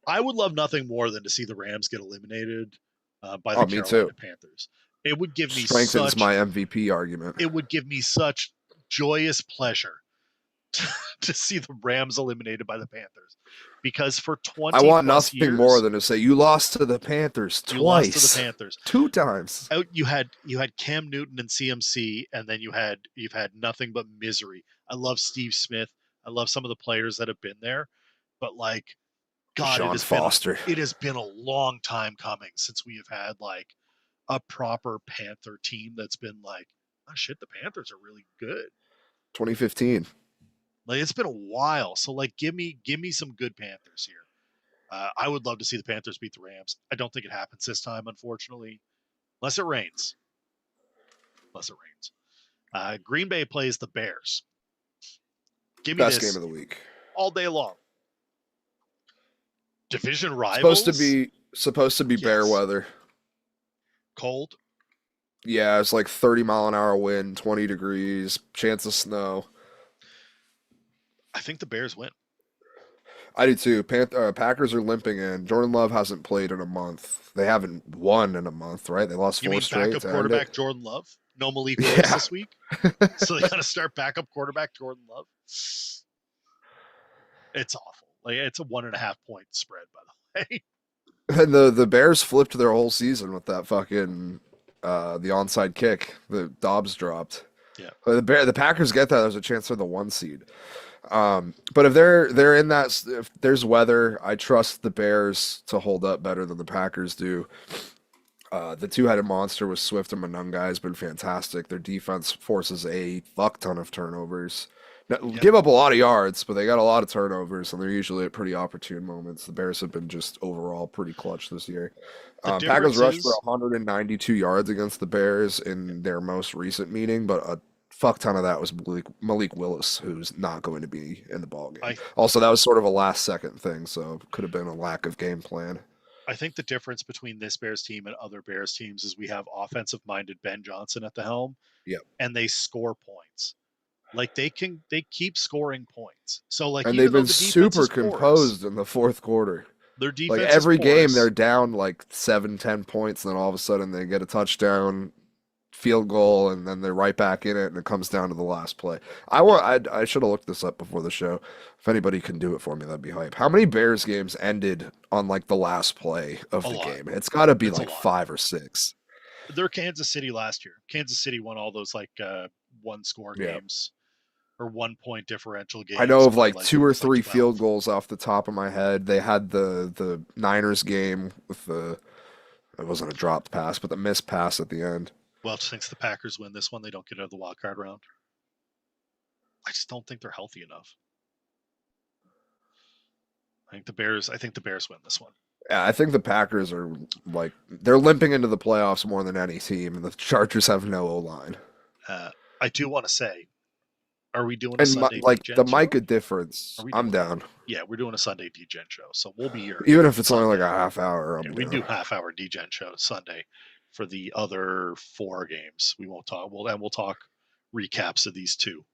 I would love nothing more than to see the Rams get eliminated by the Carolina Panthers. It would give me strengthens my MVP argument. It would give me such joyous pleasure to see the Rams eliminated by the Panthers, because for 20 I want nothing years, more than to say you lost to the Panthers twice. You lost to the Panthers 2 times. You had Cam Newton and CMC, and then you've had nothing but misery. I love Steve Smith. I love some of the players that have been there, but like, God, Sean Foster. It has been a long time coming since we have had like a proper Panther team that's been like, oh shit, the Panthers are really good. 2015. Like, it's been a while, so like, give me some good Panthers here. I would love to see the Panthers beat the Rams. I don't think it happens this time, unfortunately, unless it rains. Green Bay plays the Bears. Give me best this game of the week all day long. Division rivals. Supposed to be bear weather. Cold. Yeah, it's like 30-mile-an-hour wind, 20 degrees, chance of snow. I think the Bears win. I do too. Packers are limping in. Jordan Love hasn't played in a month. They haven't won in a month, right? They lost 4 straight. You mean backup quarterback Jordan Love? No Malik Willis this week? So they got to start backup quarterback Jordan Love? It's awful. Like, it's a 1.5 point spread, by the way. And the Bears flipped their whole season with that fucking the onside kick that Dobbs dropped. Yeah. The Packers get that. There's a chance for the 1 seed. But if they're in that, if there's weather, I trust the Bears to hold up better than the Packers do. The two-headed monster with Swift and Monunga has been fantastic. Their defense forces a fuck ton of turnovers. Give up a lot of yards, but they got a lot of turnovers, and they're usually at pretty opportune moments. The Bears have been just overall pretty clutch this year. Packers rushed for 192 yards against the Bears in their most recent meeting, but a fuck ton of that was Malik Willis, who's not going to be in the ballgame. Also, that was sort of a last-second thing, so it could have been a lack of game plan. I think the difference between this Bears team and other Bears teams is we have offensive-minded Ben Johnson at the helm, and they score points. Like, they keep scoring points. So like, and they've been super composed in the fourth quarter. Their defense, like every game, they're down like 7-10 points, and then all of a sudden they get a touchdown, field goal, and then they're right back in it, and it comes down to the last play. I should have looked this up before the show. If anybody can do it for me, that'd be hype. How many Bears games ended on like the last play of the game? It's got to be like 5 or 6. They're Kansas City last year. Kansas City won all those like one-score games. Or 1 point differential games. I know of like 2 or 3 field goals off the top of my head. They had the Niners game with it wasn't a dropped pass, but the missed pass at the end. Welch thinks the Packers win this one. They don't get out of the wild card round. I just don't think they're healthy enough. I think the Bears win this one. Yeah, I think the Packers are like they're limping into the playoffs more than any team, and the Chargers have no O-line. I do want to say, are we doing a Sunday like DGen the show? Micah difference? I'm down. Yeah, we're doing a Sunday DGen show, so we'll be here. Even if it's only like a half hour. We do half-hour DGen show Sunday. for the other 4 games. We won't talk. We'll talk recaps of these 2.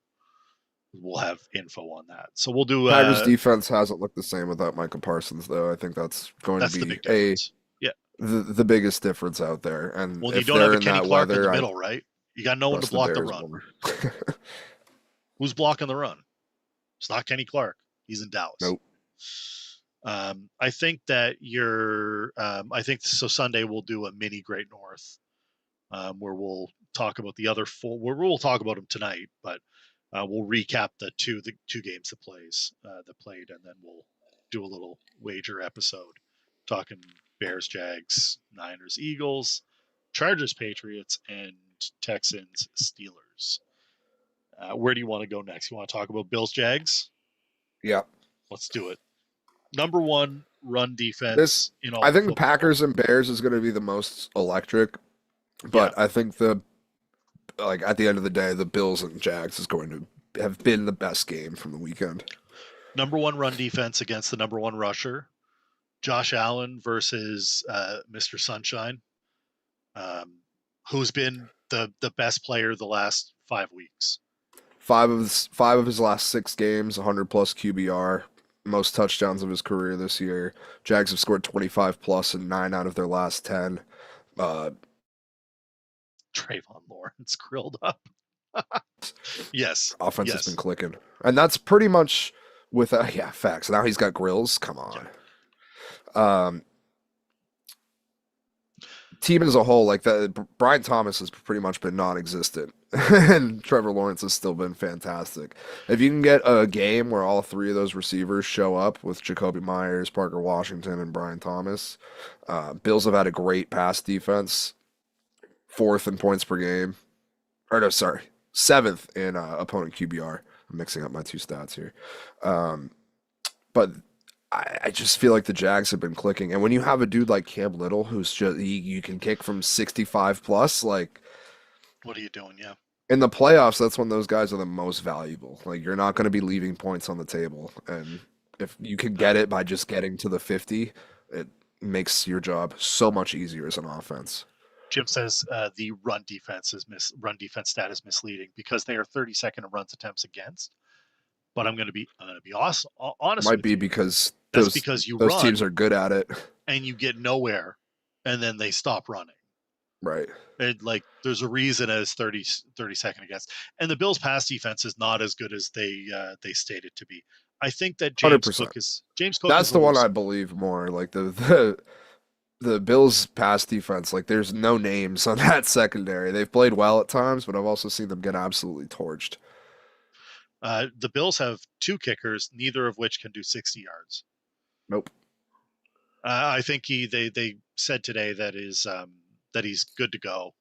We'll have info on that. So we'll do. Packers defense hasn't looked the same without Micah Parsons, though. I think that's going to That's the be big difference. Yeah. the biggest difference out there. And Well, you if don't have they're a in Kenny that Clark in the weather, I middle, right? You got no one to trust the block the Bears run. more. Who's blocking the run? It's not Kenny Clark. He's in Dallas. Nope. I think that I think so. Sunday we'll do a mini Great North, where we'll talk about the other 4. We'll talk about them tonight, but we'll recap the two games that played, and then we'll do a little wager episode, talking Bears, Jags, Niners, Eagles, Chargers, Patriots, and Texans, Steelers. Where do you want to go next? You want to talk about Bills, Jags? Yeah. Let's do it. Number 1 run This defense in all I think the football. Packers and Bears is going to be the most electric, but I think at the end of the day, the Bills and Jags is going to have been the best game from the weekend. Number 1 run defense against the number 1 rusher. Josh Allen versus Mr. Sunshine, who's been the best player the last 5 weeks. 5 of his last 6 games, 100 plus QBR, most touchdowns of his career this year. Jags have scored 25 plus in 9 out of their last 10. Trayvon Lawrence grilled up. Yes. Offense yes. has been clicking. And that's pretty much facts. Now he's got grills. Come on. Yeah. Team as a whole, like that, Brian Thomas has pretty much been non-existent, and Trevor Lawrence has still been fantastic. If you can get a game where all 3 of those receivers show up with Jacoby Myers, Parker Washington, and Brian Thomas, Bills have had a great pass defense, 4th in points per game, or no, sorry, 7th in opponent QBR. I'm mixing up my 2 stats here, but I just feel like the Jags have been clicking. And when you have a dude like Cam Little, who's just you can kick from 65 plus, like, what are you doing? Yeah. In the playoffs, that's when those guys are the most valuable. Like, you're not going to be leaving points on the table, and if you can get it by just getting to the 50, it makes your job so much easier as an offense. Jim says the run defense stat is misleading because they are 32nd in runs attempts against. But I'm going to be honest. Might be because that's because you those run, teams are good at it, and you get nowhere, and then they stop running. Right. Like there's a reason as 32nd against, and the Bills' pass defense is not as good as they stated to be. I think that James 100%. Cook is That's the one I believe more. Like the Bills' pass defense, like there's no names on that secondary. They've played well at times, but I've also seen them get absolutely torched. The Bills have 2 kickers, neither of which can do 60 yards. Nope. I think they said today that he's good to go.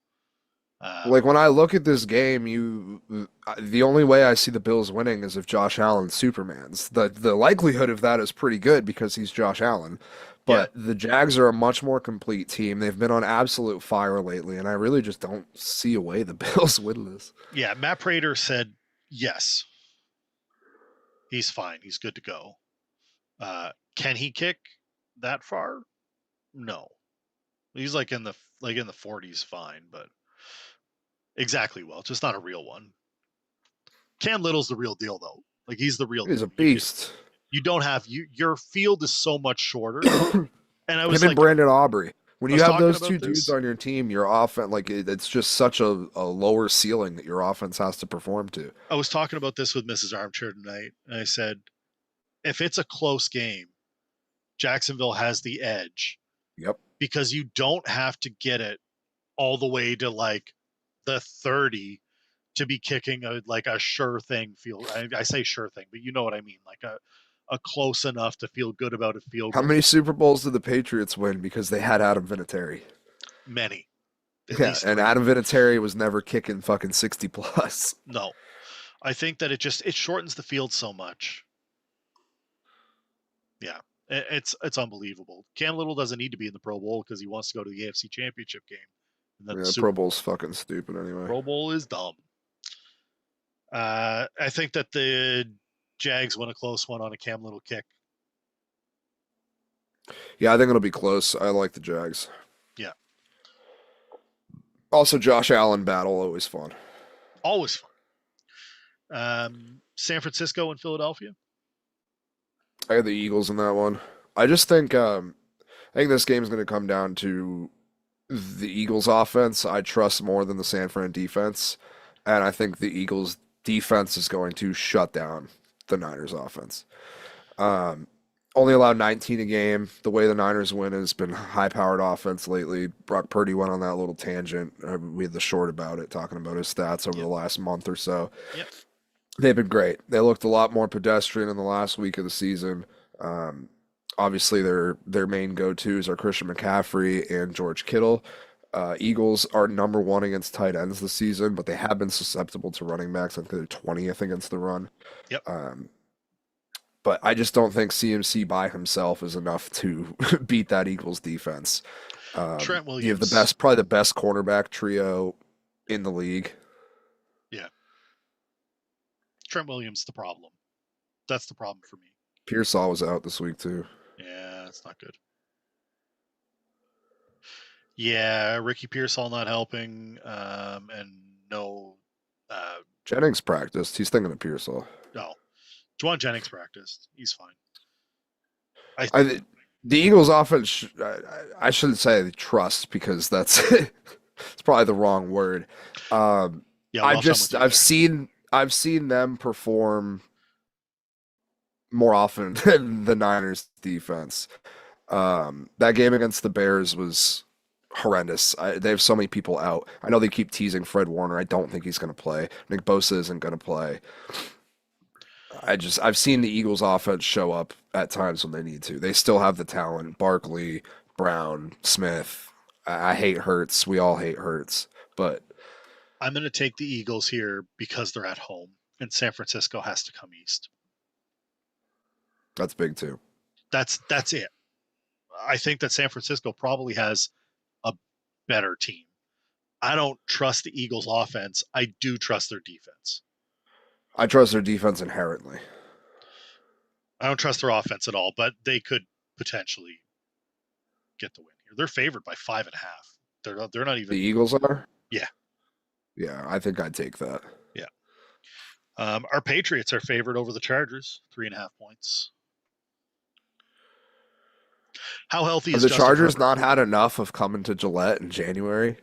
Like when I look at this game, the only way I see the Bills winning is if Josh Allen Supermans. The likelihood of that is pretty good because he's Josh Allen. But the Jags are a much more complete team. They've been on absolute fire lately, and I really just don't see a way the Bills win this. Yeah, Matt Prater said yes. He's fine. He's good to go. Can he kick that far? No. He's like in the 40s, fine, but exactly well, just not a real one. Cam Little's the real deal, though. Like he's the real. He's a beast. You don't have your field is so much shorter. And I was him and Brandon Aubrey. When you have those 2 dudes on your team, your offense, like it's just such a lower ceiling that your offense has to perform to. I was talking about this with Mrs. Armchair tonight, and I said, if it's a close game, Jacksonville has the edge. Yep. Because you don't have to get it all the way to like the 30 to be kicking a sure thing field. I say sure thing, but you know what I mean, like a close enough to feel good about a field goal. How many Super Bowls did the Patriots win because they had Adam Vinatieri? Many. Yeah, and Adam Vinatieri was never kicking fucking 60 plus. No. I think that it shortens the field so much. Yeah. It's unbelievable. Cam Little doesn't need to be in the Pro Bowl because he wants to go to the AFC Championship game. And then Pro Bowl's fucking stupid anyway. Pro Bowl is dumb. I think that the Jags win a close one on a Cam Little kick. Yeah, I think it'll be close. I like the Jags. Yeah. Also, Josh Allen battle always fun. Always fun. San Francisco and Philadelphia. I got the Eagles in that one. I just think I think this game's going to come down to the Eagles offense. I trust more than the San Fran defense, and I think the Eagles defense is going to shut down the Niners offense. Um, Only allowed 19 a game. The way the Niners win has been high-powered offense lately. Brock Purdy went on that little tangent. We had the short about it, talking about his stats over the Yep. last month or so. Yep. They've been great. They looked a lot more pedestrian in the last week of the season. Um, Obviously, their main go-tos are Christian McCaffrey and George Kittle. Eagles are number one against tight ends this season, but they have been susceptible to running backs. I think they're 20th against the run. Yep. But I just don't think CMC by himself is enough to beat that Eagles defense. Trent You have the Williams. probably the best cornerback trio in the league. Yeah. Trent Williams, the problem. That's the problem for me. Pearsall was out this week too. Yeah, that's not good. Yeah, Ricky Pearsall not helping, and no, Jennings practiced. He's thinking of Pearsall. no. Juwan Jennings practiced. He's fine. The Eagles' offense, I shouldn't say trust because that's it's probably the wrong word. Yeah, I've seen them perform more often than the Niners defense. That game against the Bears was horrendous. They have so many people out. I know they keep teasing Fred Warner. I don't think he's going to play. Nick Bosa isn't going to play. I've seen the Eagles offense show up at times when they need to. They still have the talent. Barkley, Brown, Smith. I hate Hurts. We all hate Hurts. But I'm going to take the Eagles here because they're at home, and San Francisco has to come east. that's big too. That's it. I think that San Francisco probably has a better team. I don't trust the Eagles offense. I do trust their defense. I trust their defense inherently. I don't trust their offense at all, but they could potentially get the win here. They're favored by 5.5. They're not even. The Eagles are? Yeah. Yeah, I think I'd take that. Yeah. Our Patriots are favored over the Chargers, 3.5 points. How healthy Have is the Justin Chargers Herbert? not had enough of coming to Gillette in January?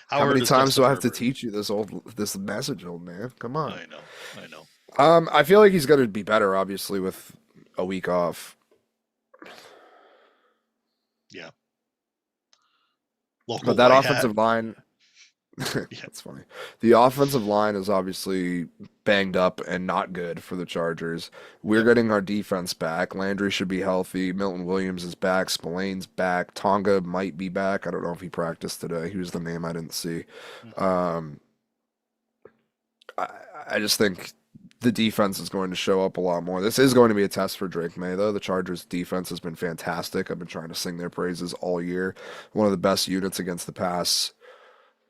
How many times do I have to teach you this message, old man? Come on. I know. I feel like he's going to be better, obviously, with a week off. Yeah. Local But that white offensive hat. line, that's funny. The offensive line is obviously banged up and not good for the Chargers. We're Yep. getting our defense back. Landry should be healthy. Milton Williams is back. Spillane's back. Tonga might be back. I don't know if he practiced today. He was the name I didn't see. Mhm. Um, I, I just think the defense is going to show up a lot more. This is going to be a test for Drake May, though. The Chargers' defense has been fantastic. I've been trying to sing their praises all year. One of the best units against the pass,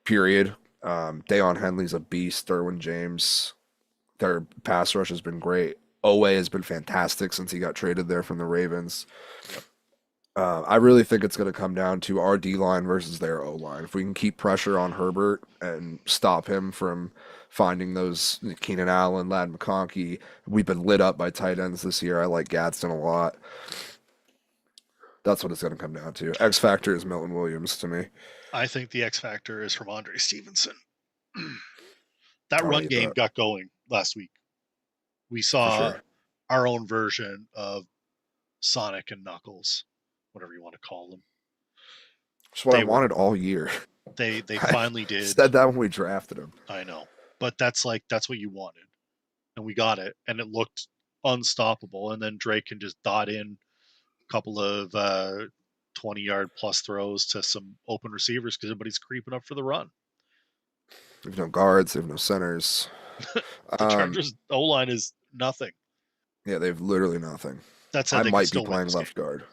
period. Dayon Henley's a beast. Derwin James, their pass rush has been great. Owe has been fantastic since he got traded there from the Ravens. I really think it's going to come down to our D line versus their O line. If we can keep pressure on Herbert and stop him from finding those Keenan Allen, Lad McConkey, we've been lit up by tight ends this year. I like Gadsden a lot. That's what it's going to come down to. X factor is Milton Williams to me. I think the X factor is from Andre Stevenson. That I'll run eat game that. got going last week. We For saw sure. our own version of Sonic and Knuckles, whatever you want to call them. That's what I They were wanted all year. they I finally did. said that when we drafted him. I know. But that's what you wanted. And we got it. And it looked unstoppable. And then Drake can just dot in a couple of 20-yard plus throws to some open receivers because everybody's creeping up for the run. They have no guards, they have no centers. The Chargers O-line is nothing. Yeah, they have literally nothing. That said, I they can might be still win playing this left game. guard.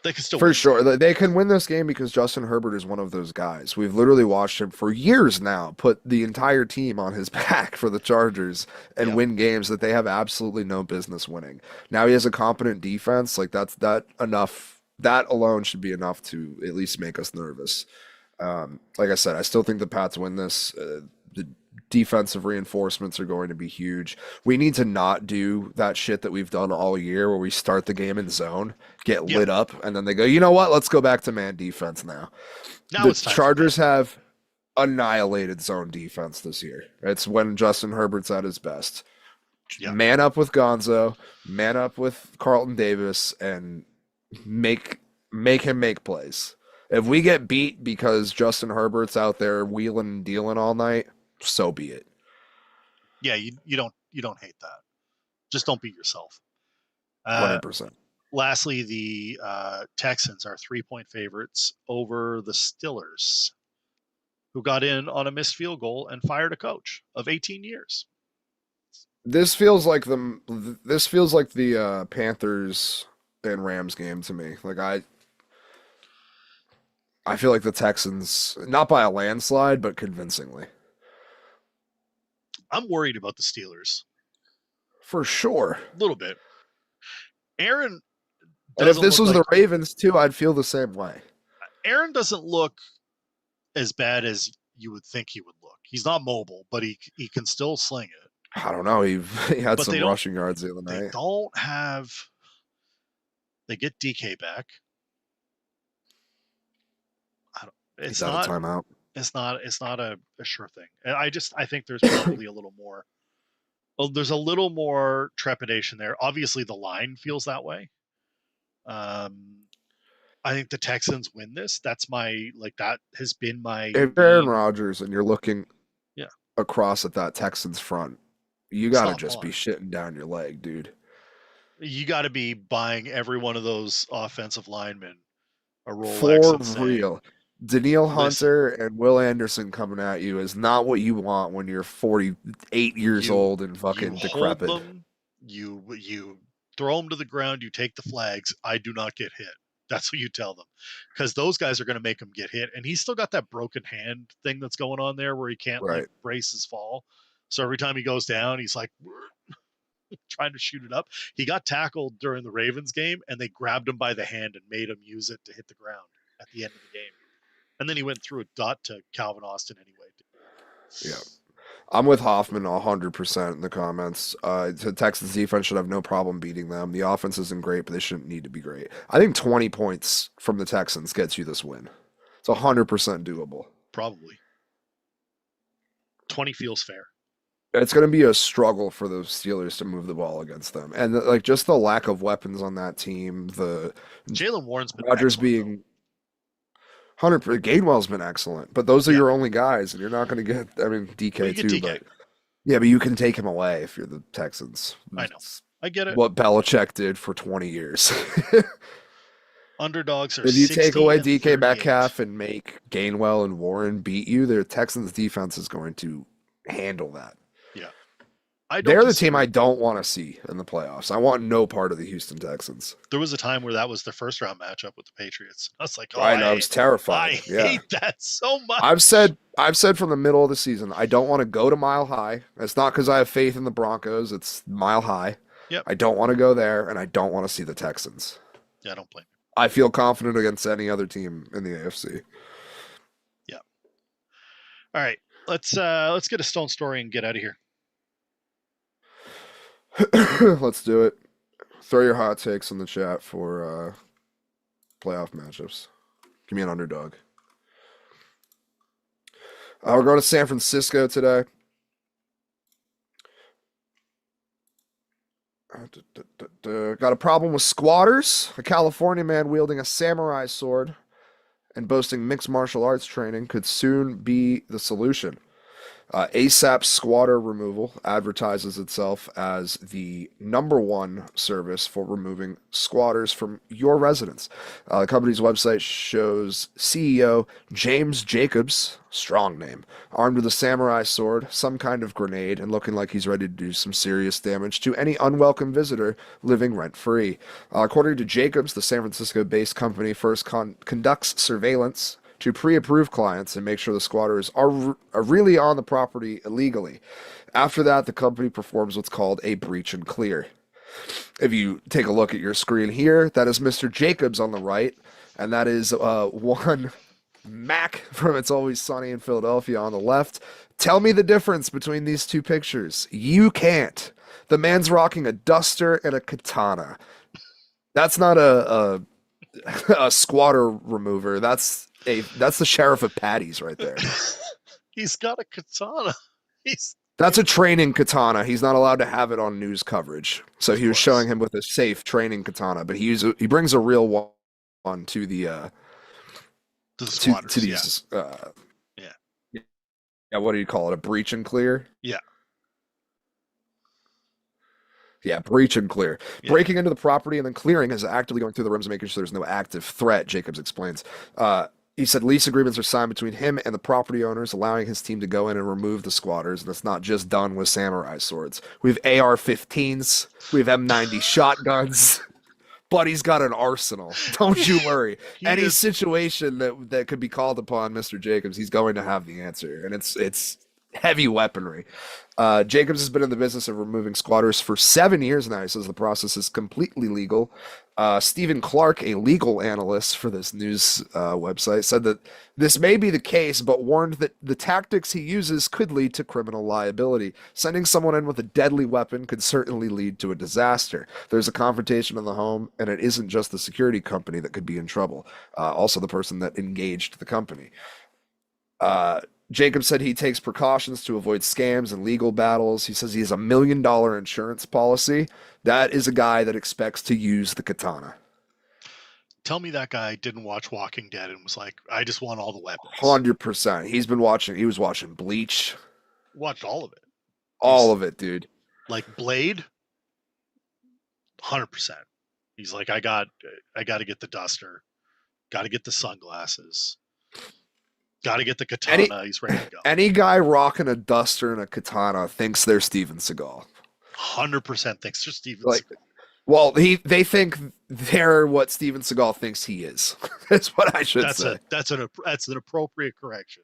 They can still For win. sure. They can win this game because Justin Herbert is one of those guys. We've literally watched him for years now put the entire team on his back for the Chargers and Yep. win games that they have absolutely no business winning. Now he has a competent defense. Like that's enough that alone should be enough to at least make us nervous. Like I said, I still think the Pats win this. The defensive reinforcements are going to be huge. We need to not do that shit that we've done all year where we start the game in zone, get Yeah. lit up, and then they go, you know what? Let's go back to man defense now. Now The it's time. Chargers have annihilated zone defense this year. It's when Justin Herbert's at his best. Yeah. Man up with Gonzo, man up with Carlton Davis, and make him make plays. If we get beat because Justin Herbert's out there wheeling and dealing all night, so be it. Yeah, you don't hate that. Just don't beat yourself. 100%. Lastly, the Texans are 3-point favorites over the Steelers, who got in on a missed field goal and fired a coach of 18 years. This feels like the Panthers and Rams game to me. Like I feel like the Texans, not by a landslide, but convincingly. I'm worried about the Steelers. For sure. A little bit. Aaron And if this doesn't was look the Ravens too, I'd feel the same way. Aaron doesn't look as bad as you would think he would look. He's not mobile, but he can still sling it. I don't know. He had But some rushing yards the other They night. don't have. They get DK back. He's out of timeout. It's not a sure thing. And I think there's probably a little more. Well, there's a little more trepidation there. Obviously, the line feels that way. I think the Texans win this. That has been my. If Aaron Rodgers and you're looking Yeah. across at that Texans front, you It's got to not just fun. be shitting down your leg, dude. You got to be buying every one of those offensive linemen a Rolex. For and saying, real. Danielle "Listen." Hunter and Will Anderson coming at you is not what you want when you're 48 years old and fucking you decrepit. Hold them, you throw them to the ground. You take the flags. I do not get hit. That's what you tell them, because those guys are going to make him get hit. And he's still got that broken hand thing that's going on there where he can't Right. like brace his fall. So every time he goes down, he's like trying to shoot it up. He got tackled during the Ravens game, and they grabbed him by the hand and made him use it to hit the ground at the end of the game. And then he went through a dot to Calvin Austin anyway. Yeah. I'm with Hoffman 100% in the comments. The Texans defense should have no problem beating them. The offense isn't great, but they shouldn't need to be great. I think 20 points from the Texans gets you this win. It's 100% doable. Probably. 20 feels fair. It's going to be a struggle for the Steelers to move the ball against them. And like just the lack of weapons on that team, the Jalen Warren's been Rodgers excellent, being 100%. Gainwell's been excellent, but those are Yeah. your only guys, and you're not going to get. I mean, DK you get too, DK. but yeah, but you can take him away if you're the Texans. I know. It's I get it. what Belichick did for 20 years. Underdogs are If you take 60 away and DK 38. Metcalf and make Gainwell and Warren beat you, the Texans defense is going to handle that. I don't They're the disagree. team I don't want to see in the playoffs. I want no part of the Houston Texans. There was a time where that was the first round matchup with the Patriots. I was like, oh, I was terrified. I Yeah. hate that so much. I've said from the middle of the season, I don't want to go to Mile High. It's not because I have faith in the Broncos. It's Mile High. Yep. I don't want to go there, and I don't want to see the Texans. Yeah, I don't blame you. I feel confident against any other team in the AFC. Yeah. All right, let's get a Stone story and get out of here. Let's do it. Throw your hot takes in the chat for playoff matchups. Give me an underdog. We're going to San Francisco today. Got a problem with squatters. A California man wielding a samurai sword and boasting mixed martial arts training could soon be the solution. ASAP Squatter Removal advertises itself as the #1 service for removing squatters from your residence. The company's website shows CEO James Jacobs, strong name, armed with a samurai sword, some kind of grenade, and looking like he's ready to do some serious damage to any unwelcome visitor living rent-free. According to Jacobs, the San Francisco-based company first conducts surveillance to pre-approve clients and make sure the squatters are really on the property illegally. After that, the company performs what's called a breach and clear. If you take a look at your screen here, that is Mr. Jacobs on the right, and that is one Mac from It's Always Sunny in Philadelphia on the left. Tell me the difference between these two pictures. You can't. The man's rocking a duster and a katana. That's not a squatter remover. That's the sheriff of Patty's right there. He's got a katana. He's That's a training katana. He's not allowed to have it on news coverage. So he was showing him with a safe training katana, but he brings a real one to the squatters. to these Yeah. Yeah, what do you call it? A breach and clear? Yeah. Yeah, breach and clear. Yeah. Breaking into the property and then clearing is actively going through the rooms and making sure there's no active threat, Jacobs explains. He said lease agreements are signed between him and the property owners, allowing his team to go in and remove the squatters, and it's not just done with samurai swords. We have AR-15s, we have M90 shotguns. Buddy's got an arsenal. Don't you worry. Any situation that could be called upon Mr. Jacobs, he's going to have the answer, and it's heavy weaponry. Jacobs has been in the business of removing squatters for 7 years now. He says the process is completely legal. Stephen Clark, a legal analyst for this news website, said that this may be the case, but warned that the tactics he uses could lead to criminal liability. Sending someone in with a deadly weapon could certainly lead to a disaster. There's a confrontation in the home, and it isn't just the security company that could be in trouble, also the person that engaged the company. Jacob said he takes precautions to avoid scams and legal battles. He says he has $1 million insurance policy. That is a guy that expects to use the katana. Tell me that guy didn't watch Walking Dead and was like, I just want all the weapons. 100%. He was watching Bleach. Watched all of it. All of it, dude. Like Blade, 100%. He's like, I got to get the duster. Got to get the sunglasses. Got to get the katana. He's ready to go. Any guy rocking a duster and a katana thinks they're Steven Seagal. 100% thinks they're Steven Seagal. Well, they think they're what Steven Seagal thinks he is. That's what I should say. That's an appropriate correction.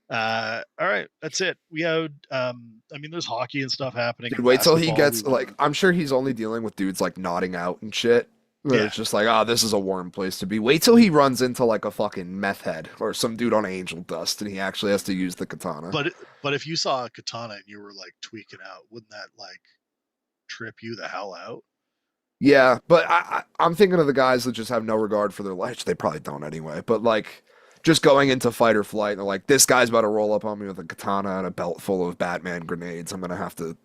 All right, that's it. We have, there's hockey and stuff happening. Dude, wait till he gets I'm sure he's only dealing with dudes like nodding out and shit. Yeah. It's just like, this is a warm place to be. Wait till he runs into like a fucking meth head or some dude on angel dust and he actually has to use the katana. But if you saw a katana and you were like tweaking out, wouldn't that like trip you the hell out? Yeah, but I'm thinking of the guys that just have no regard for their lives. They probably don't anyway. But like, just going into fight or flight, and they're like, this guy's about to roll up on me with a katana and a belt full of Batman grenades. I'm gonna have to.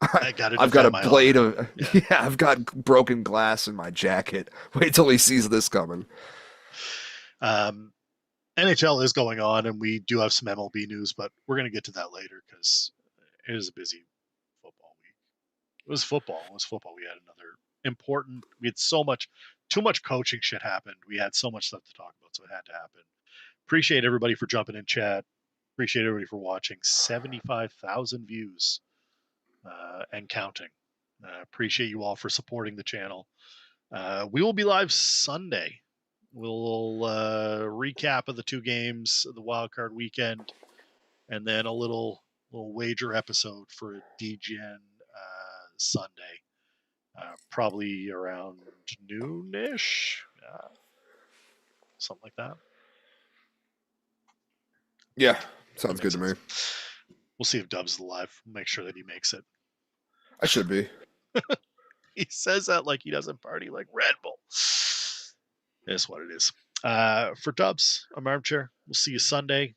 I've got a blade of I've got broken glass in my jacket. Wait till he sees this coming. NHL is going on, and we do have some MLB news, but we're going to get to that later because it is a busy football week. It was football. We had we had too much coaching shit happened. We had so much stuff to talk about, so it had to happen. Appreciate everybody for jumping in chat. Appreciate everybody for watching. 75,000 views. And counting. Appreciate you all for supporting the channel. We will be live Sunday. We'll recap of the two games, the wild card weekend, and then a little wager episode for DGen Sunday, probably around noonish, something like that. Yeah, sounds good to me. We'll see if Dubs is alive. Make sure that he makes it. I should be. He says that like he doesn't party like Red Bull. That's what it is. For Dubs, I'm Armchair. We'll see you Sunday.